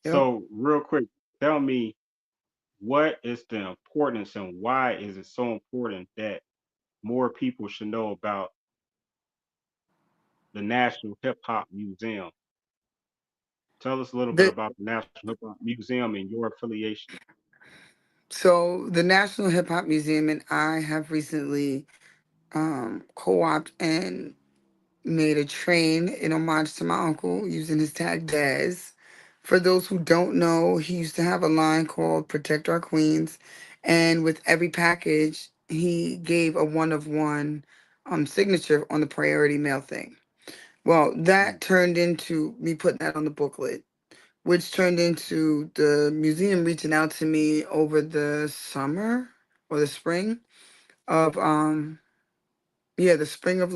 Yep. So real quick, tell me what is the importance and why is it so important that more people should know about the National Hip Hop Museum? Tell us a little bit The about the National Hip Hop Museum and your affiliation. So the National Hip Hop Museum and I have recently co-opted and made a train in homage to my uncle using his tag Daz. For those who don't know, he used to have a line called Protect Our Queens, and with every package, he gave a one of one signature on the priority mail thing. Well, Mm. that turned into me putting that on the booklet, which turned into the museum reaching out to me over the summer or the spring of the spring of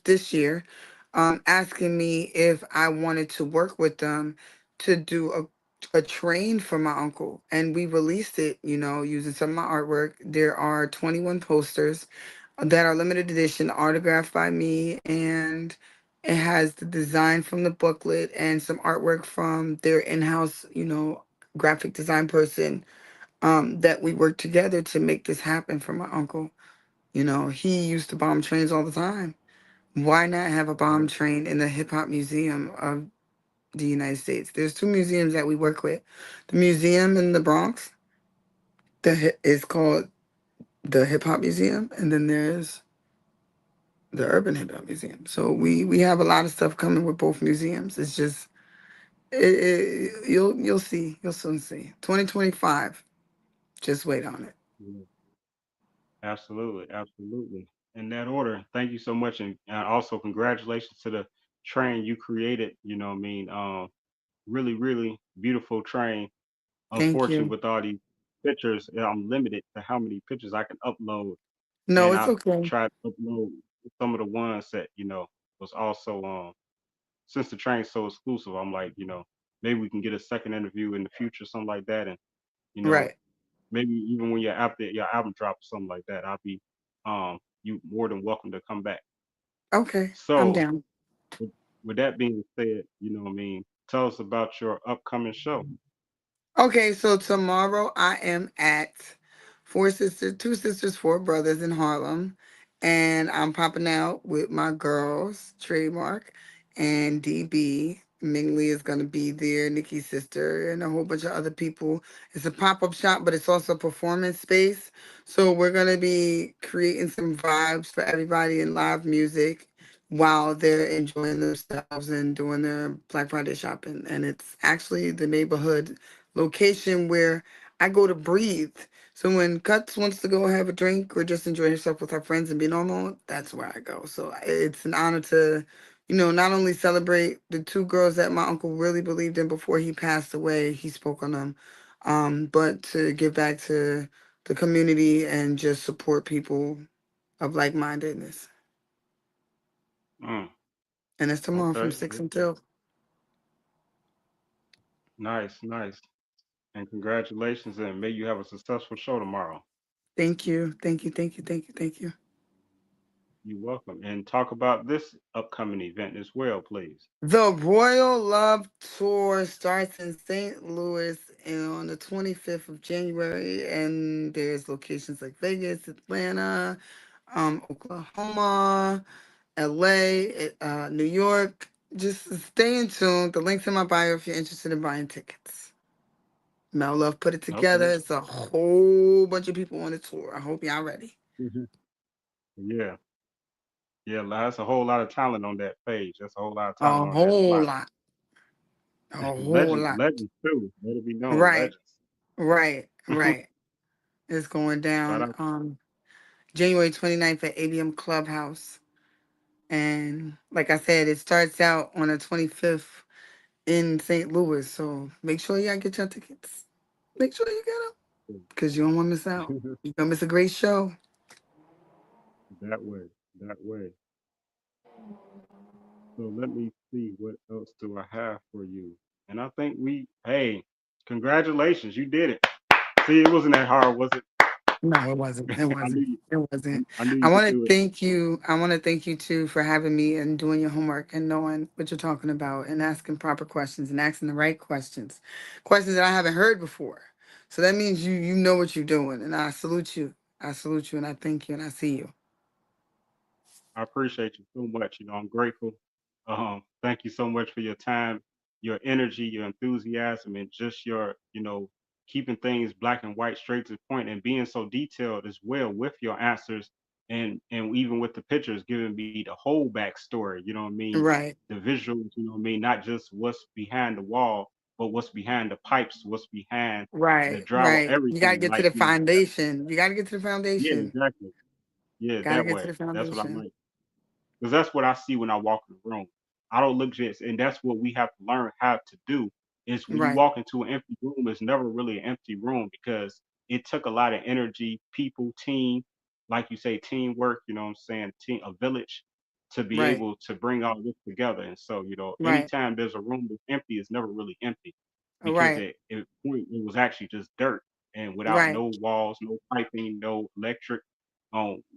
this year, asking me if I wanted to work with them to do a train for my uncle. And we released it, using some of my artwork. There are 21 posters that are limited edition, autographed by me, and it has the design from the booklet and some artwork from their in-house, graphic design person, that we worked together to make this happen for my uncle. He used to bomb trains all the time. Why not have a bomb Right. train in the Hip Hop Museum of the United States? There's two museums that we work with. The museum in the Bronx that is called the Hip Hop Museum, and then there's the Urban Hip Hop Museum. So we have a lot of stuff coming with both museums. It's just you'll see, you'll soon see. 2025. Just wait on it. Yeah. Absolutely, absolutely. In that order, thank you so much, and also congratulations to the train you created. You know, what I mean, really, really beautiful train. Thank Unfortunately, you. with all these pictures, I'm limited to how many pictures I can upload, No, and it's I've okay. tried to upload some of the ones that was also since the train's so exclusive. I'm like, maybe we can get a second interview in the future, something like that, and you know, Right. maybe even when your album drops, something like that, I'll be you more than welcome to come back. Okay. I'm So down. with, with that being said, what I mean, tell us about your upcoming show. Okay, so tomorrow I am at Four Sisters, Two Sisters, Four Brothers in Harlem, and I'm popping out with my girls, Trademark and DB. Ming Lee is gonna be there, Nikki's sister, and a whole bunch of other people. It's a pop-up shop, but it's also a performance space. So we're gonna be creating some vibes for everybody in live music while they're enjoying themselves and doing their Black Friday shopping. And it's actually the neighborhood location where I go to breathe. So when Cuts wants to go have a drink or just enjoy herself with her friends and be normal, that's where I go. So it's an honor to, not only celebrate the two girls that my uncle really believed in before he passed away, he spoke on them, but to give back to the community and just support people of like-mindedness. Mm, And it's tomorrow from okay. 6 Okay. until. Nice. Nice. And congratulations, and may you have a successful show tomorrow. Thank you. Thank you. Thank you. Thank you. Thank you. You're welcome. And talk about this upcoming event as well, please. The Royal Love Tour starts in St. Louis on the 25th of January, and there's locations like Vegas, Atlanta, Oklahoma, LA, New York. Just stay in tune. The link's in my bio if you're interested in buying tickets. Mel Love put it together. Okay. It's a whole bunch of people on the tour. I hope y'all ready. Mhm. Yeah. Yeah. That's a whole lot of talent on that page. That's a whole lot of talent A on that whole flyer. lot. A whole Legends, lot. legends too. Let it be known, Right, legends. right, right. It's going Shout down out. January 29th at ABM Clubhouse. And like I said, it starts out on the 25th in St. Louis. So make sure y'all get your tickets. Make sure you get them because you don't want to miss out. You're going to miss a great show. That way. That way. So let me see what else do I have for you. And I think hey, congratulations, you did it. See, it wasn't that hard, was it? No, it wasn't. It I knew wasn't. you. It wasn't. I knew I you could want to do it. thank you. I want to thank you too for having me and doing your homework and knowing what you're talking about and asking proper questions and asking the right questions, questions that I haven't heard before. So that means you know what you're doing, and I salute you. I salute you, and I thank you, and I see you. I appreciate you so much. I'm grateful. Thank you so much for your time, your energy, your enthusiasm, and just your, keeping things black and white straight to the point and being so detailed as well with your answers and even with the pictures, giving me the whole backstory, you know what I mean? Right, The visuals, you know what I mean? Not just what's behind the wall, but what's behind the pipes, what's behind the right, drywall, right. You got to everything. get to Like, the foundation. You got to get to the yeah, foundation. exactly. Yeah, Got to that get to way. the That's what I foundation. like. Because that's what I see when I walk in the room. I don't look just, and that's what we have to learn how to do. Is when you Right, walk into an empty room, it's never really an empty room because it took a lot of energy, people, team, like you say, teamwork. You know what I'm saying? Team, a village, to be right, able to bring all this together. And so, right, anytime there's a room that's empty, it's never really empty because right, it was actually just dirt and without right, no walls, no piping, no electric,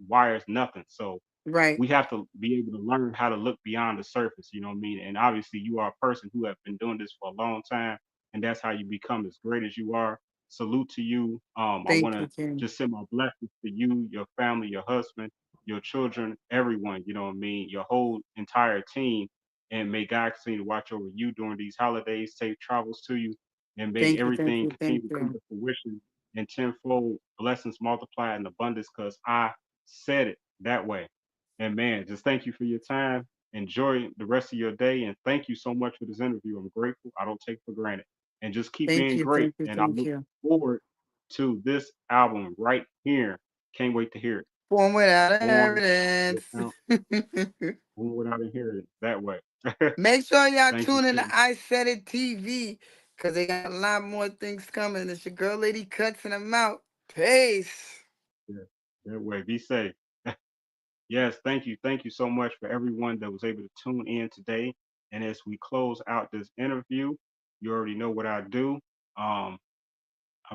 wires, nothing. So right. we have to be able to learn how to look beyond the surface, you know what I mean? And obviously you are a person who have been doing this for a long time and that's how you become as great as you are. Salute to you. I want Thank you, to King. just send my blessings to you, your family, your husband, your children, everyone, you know what I mean? Your whole entire team. And may God continue to watch over you during these holidays, safe travels to you, and may Thank you, thank everything you, thank continue to come you. to fruition and tenfold blessings multiplied in abundance because I said it that way. And man, just thank you for your time. Enjoy the rest of your day. And thank you so much for this interview. I'm grateful. I don't take for granted. And just keep Thank being you, great. thank you, And I thank look you. forward to this album right here. Can't wait to hear it. Born without Born inheritance. without, born without inheritance. That way. Make sure y'all Thank you tune in to too. I Said It TV because they got a lot more things coming. It's your girl, Lady Cuts, and I'm out. Peace. Yeah, that way. Be safe. Yes, thank you. Thank you so much for everyone that was able to tune in today. And as we close out this interview, you already know what I do. Um,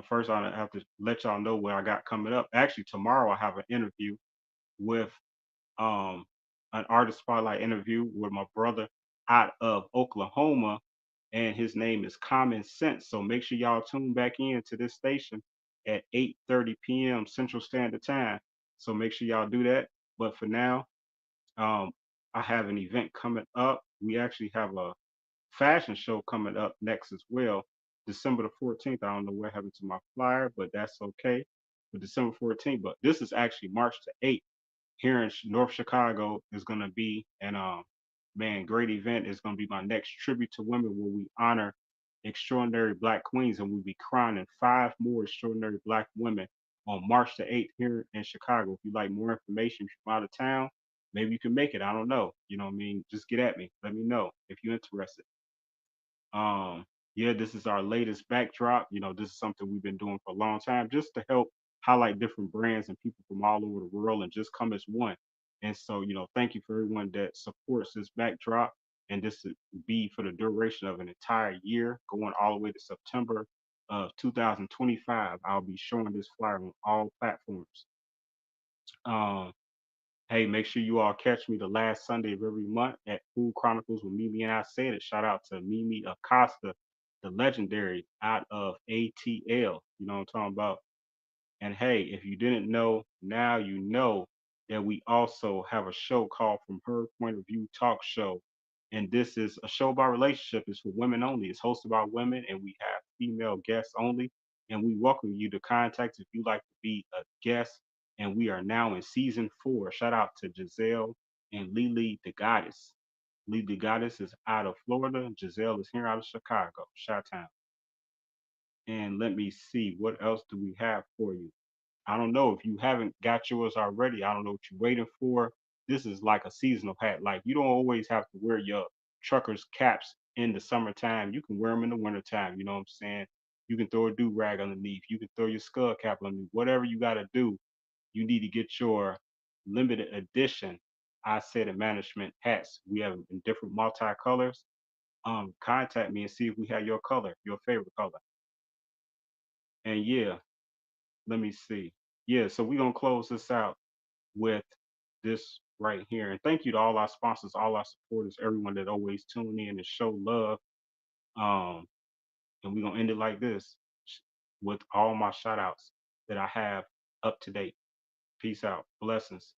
First, I have to let y'all know what I got coming up. Actually, tomorrow I have an interview with um, an artist spotlight interview with my brother out of Oklahoma, and his name is Common Sense. So make sure y'all tune back in to this station at 8:30 p.m. Central Standard Time. So make sure y'all do that. But for now, um, I have an event coming up. We actually have a fashion show coming up next as well, December the 14th. I don't know what happened to my flyer, but that's okay. For December 14th, but this is actually March the 8th here in North Chicago is going to be an man great event. Is going to be my next tribute to women where we honor extraordinary Black queens and we'll be crowning five more extraordinary Black women on March the 8th here in Chicago. If you like more information from out of town, maybe you can make it. I don't know. You know what I mean? Just get at me. Let me know if you're interested. Um, yeah, this is our latest backdrop. This is something we've been doing for a long time just to help highlight different brands and people from all over the world and just come as one. And so, thank you for everyone that supports this backdrop. And this will be for the duration of an entire year, going all the way to September of 2025. I'll be showing this flyer on all platforms. Um, hey, make sure you all catch me the last Sunday of every month at Food Chronicles with Mimi and I Said It. Shout out to Mimi Acosta, the legendary out of ATL. You know what I'm talking about? And hey, if you didn't know, now you know that we also have a show called From Her Point of View Talk Show. And this is a show about relationship. It's for women only. It's hosted by women, and we have female guests only. And we welcome you to contact if you'd like to be a guest. And we are now in season 4. Shout out to Giselle and Lily the Goddess. Lily the Goddess is out of Florida. Giselle is here out of Chicago, Chi-Town. And let me see, what else do we have for you? I don't know if you haven't got yours already. I don't know what you're waiting for. This is like a seasonal hat. Like, you don't always have to wear your trucker's caps in the summertime. You can wear them in the wintertime. You know what I'm saying? You can throw a do-rag underneath. You can throw your skull cap underneath. Whatever you got to do, you need to get your limited edition I Said It management hats. We have in different multi-colors. Contact me and see if we have your color, your favorite color. And yeah, let me see. Yeah, so we're gonna close this out with this right here. And thank you to all our sponsors, all our supporters, everyone that always tune in and show love. And we're gonna end it like this with all my shout outs that I have up to date. Peace out. Blessings.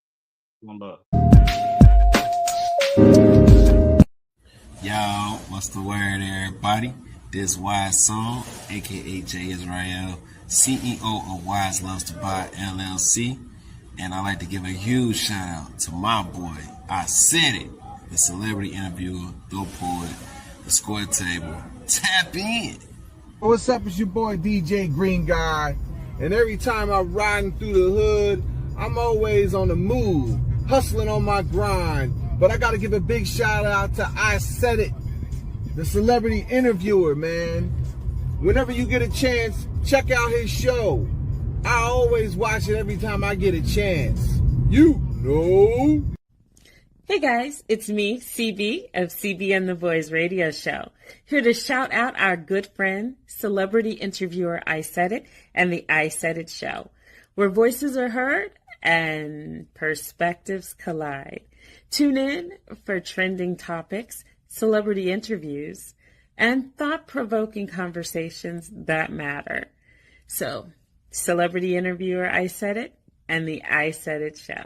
One love. Yo, what's the word, everybody? This Wise Song, aka Jay Israel, CEO of Wise Loves to Buy LLC, and I'd like to give a huge shout out to my boy, I Said It, the celebrity interviewer, the poet, the score table. Tap in. What's up? It's your boy DJ Green Guy, and every time I'm riding through the hood, I'm always on the move, hustling on my grind. But I got to give a big shout out to I Said It, the celebrity interviewer, man. Whenever you get a chance, check out his show. I always watch it every time I get a chance. You know. Hey guys, it's me, CB of CB and the Boys radio show. Here to shout out our good friend, celebrity interviewer I Said It, and the I Said It show, where voices are heard and perspectives collide. Tune in for trending topics, celebrity interviews, and thought-provoking conversations that matter. So, celebrity interviewer I Said It, and the I Said It show.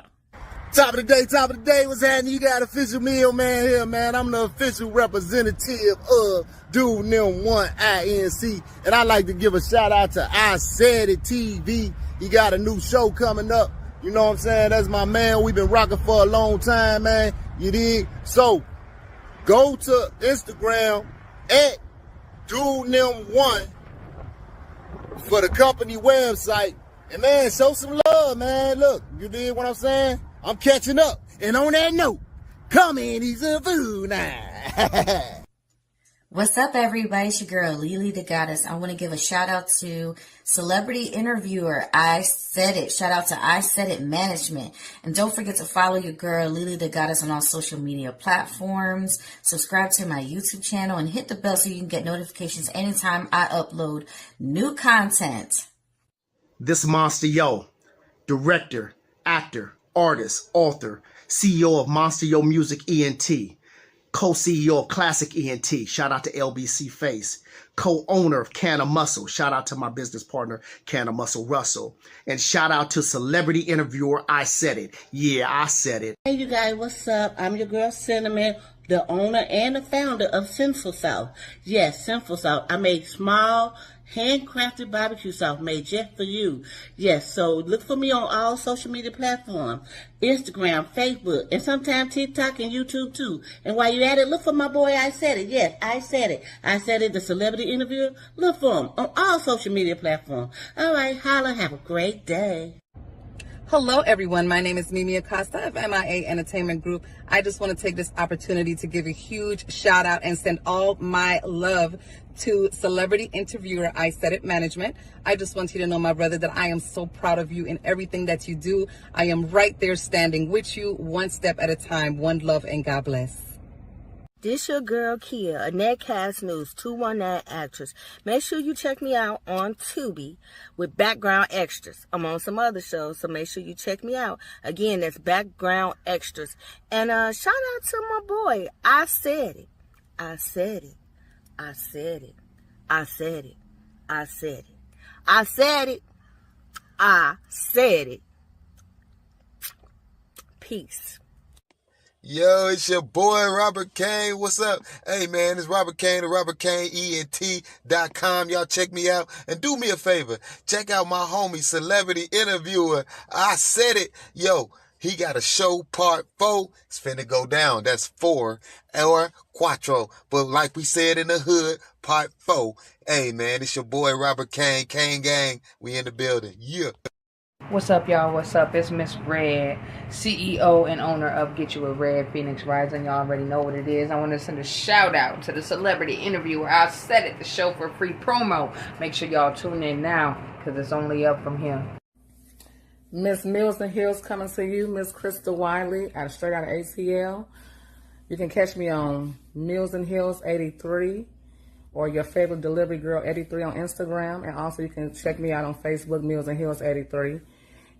Top of the day, what's happening? You got official middleman here, man. I'm the official representative of Dude Nim 1 INC, and I'd like to give a shout out to I Said It TV. He got a new show coming up. You know what I'm saying? That's my man. We've been rocking for a long time, man. You dig? So, go to Instagram at Dude Nim 1 for the company website. And, man, show some love, man. Look, you dig what I'm saying? I'm catching up. And on that note, come in, eat some food now. What's up, everybody? It's your girl, Lily the Goddess. I want to give a shout out to celebrity interviewer I Said It. Shout out to I Said It Management. And don't forget to follow your girl, Lily the Goddess, on all social media platforms. Subscribe to my YouTube channel and hit the bell so you can get notifications anytime I upload new content. This Monster Yo, director, actor, artist, author, CEO of Monster Yo Music ENT, co-CEO of Classic ENT, shout out to LBC Face, co-owner of Can of Muscle, shout out to my business partner, Can of Muscle Russell, and shout out to celebrity interviewer I Said It. Yeah, I said it. Hey, you guys, what's up? I'm your girl, Cinnamon, the owner and the founder of Sinful South. Yes, Sinful South. I make small, handcrafted barbecue sauce made just for you. Yes, so look for me on all social media platforms, Instagram, Facebook, and sometimes TikTok and YouTube too. And while you're at it, look for my boy I Said It. Yes, I Said It. I Said It, the celebrity interviewer. Look for him on all social media platforms. All right, holla, have a great day. Hello, everyone. My name is Mimi Acosta of MIA Entertainment Group. I just want to take this opportunity to give a huge shout out and send all my love to celebrity interviewer Isaidit Management. I just want you to know, my brother, that I am so proud of you in everything that you do. I am right there standing with you, one step at a time. One love and God bless. This your girl Kia, a Netcast News 219 actress. Make sure you check me out on Tubi with background extras. I'm on some other shows, so make sure you check me out. Again, that's background extras. And shout out to my boy. I said it. I said it. I said it. I said it. I said it. I said it. I said it. Peace. Yo, it's your boy Robert Kane. What's up? Hey man, it's Robert Kane of RobertKaneENT.com. Y'all check me out and do me a favor. Check out my homie, celebrity interviewer. I said it. Yo, he got a show part 4. It's finna go down. That's 4 or cuatro. But like we said in the hood, part 4. Hey man, it's your boy Robert Kane. Kane Gang. We in the building. Yeah. What's up, y'all? What's up? It's Miss Red, CEO and owner of Get You a Red Phoenix Rising. Y'all already know what it is. I want to send a shout out to the celebrity interviewer. I said it, the show for free promo. Make sure y'all tune in now because it's only up from here. Miss Mills and Hills coming to you. Miss Krista Wiley, straight out of ATL. You can catch me on Mills and Hills 83 or your favorite delivery girl 83 on Instagram. And also you can check me out on Facebook, Mills and Hills 83.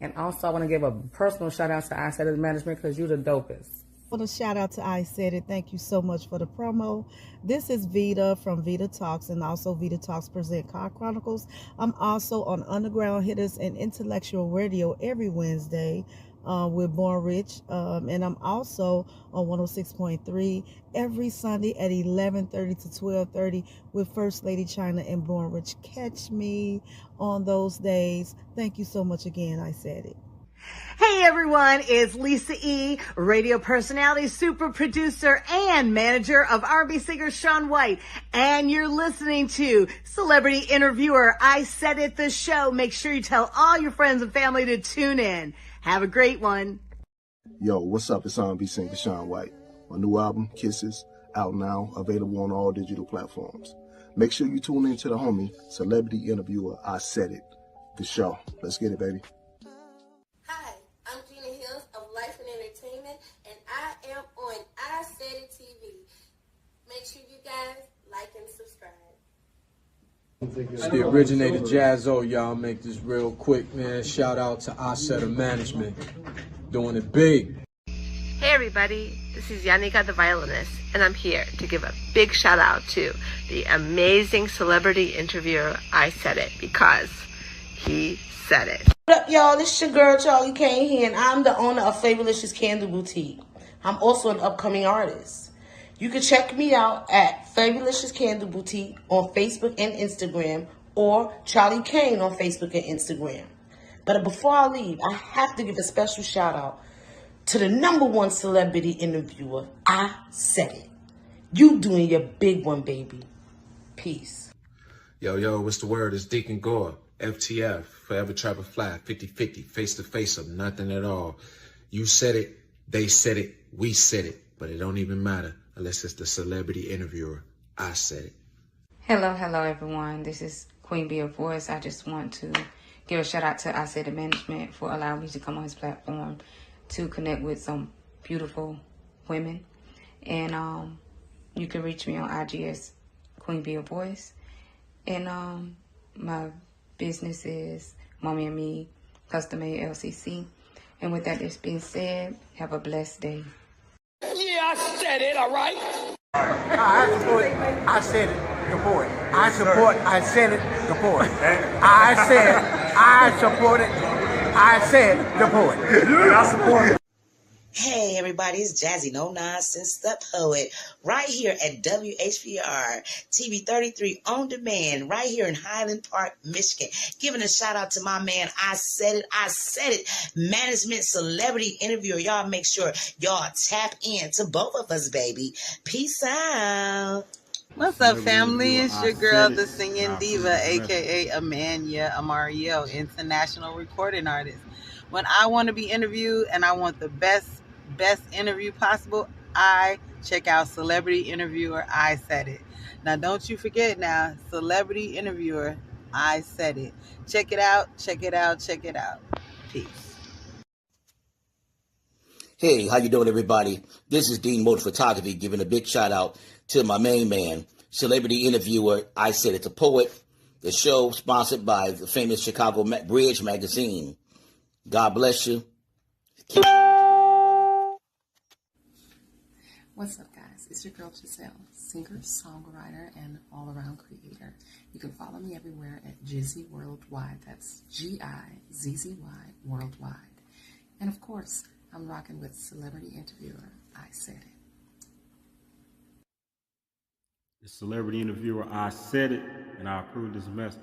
And also I want to give a personal shout out to Isaidit Management because you're the dopest. I want to shout out to Isaidit. Thank you so much for the promo. This is Vita from Vita Talks and also Vita Talks Present Car Chronicles. I'm also on Underground Hitters and Intellectual Radio every Wednesday with Born Rich. And I'm also on 106.3 every Sunday at 11:30 to 12:30 with First Lady China and Born Rich. Catch me on those days. Thank you so much again. I said it. Hey everyone, it's Lisa E., radio personality, super producer, and manager of R&B singer Shaun White. And you're listening to Celebrity Interviewer I Said It, the show. Make sure you tell all your friends and family to tune in. Have a great one. Yo, what's up? It's R&B singer Shaun White. My new album, Kisses, out now, available on all digital platforms. Make sure you tune in to the homie, Celebrity Interviewer I Said It, the show. Let's get it, baby. Hi, I'm Gina Hills of Life and Entertainment, and I am on I Said It TV. Make sure you guys like and subscribe. It's the originator Jazzo, y'all. Make this real quick, man. Shout out to Isaidit Management, doing it big. Hey everybody, this is Yannicka the violinist, and I'm here to give a big shout out to the amazing celebrity interviewer I Said It, because he said it. What up, y'all? This is your girl, Charlie Kane here, and I'm the owner of Fabulicious Candle Boutique. I'm also an upcoming artist. You can check me out at Fabulicious Candle Boutique on Facebook and Instagram, or Charlie Kane on Facebook and Instagram. But before I leave, I have to give a special shout out to the #1 celebrity interviewer. I said it. You doing your big one, baby. Peace. Yo, what's the word? It's Deacon Gore. FTF, Forever Travel Fly, 50-50, face to face of nothing at all. You said it, they said it, we said it, but it don't even matter unless it's the celebrity interviewer. I said it. Hello everyone. This is Queen Bee of Voice. I just want to give a shout out to Isaidit Management for allowing me to come on his platform to connect with some beautiful women. And you can reach me on IG as Queen Bee of Voice. And my business is Mommy and Me Custom Made LCC. And with that being said, have a blessed day. Yeah, I said it, all right? I support I said it, the boy. I support I said it, the boy. I support it. I said the boy. I support it. Hey everybody, it's Jazzy No Nonsense, the poet, right here at WHPR TV 33 on demand, right here in Highland Park, Michigan. Giving a shout out to my man, I said it, management celebrity interviewer. Y'all make sure y'all tap in to both of us, baby. Peace out. What's up, family? It's your girl, the singing diva, aka Amanya Amario, international recording artist. when I want to be interviewed and I want the best interview possible, I check out Celebrity Interviewer, I Said It. Now, don't you forget now, Celebrity Interviewer, I Said It. Check it out, check it out, check it out. Peace. Hey, how you doing, everybody? This is Dean Motor Photography, giving a big shout out to my main man, Celebrity Interviewer, I Said It, the poet. The show sponsored by the famous Chicago Bridge magazine. God bless you. Keep doing what you're doing. What's up, guys? It's your girl Giselle, singer, songwriter, and all-around creator. You can follow me everywhere at Jizzy Worldwide. That's Gizzy Worldwide. And of course, I'm rocking with Celebrity Interviewer, I Said It. The Celebrity Interviewer, I Said It, and I approve this message.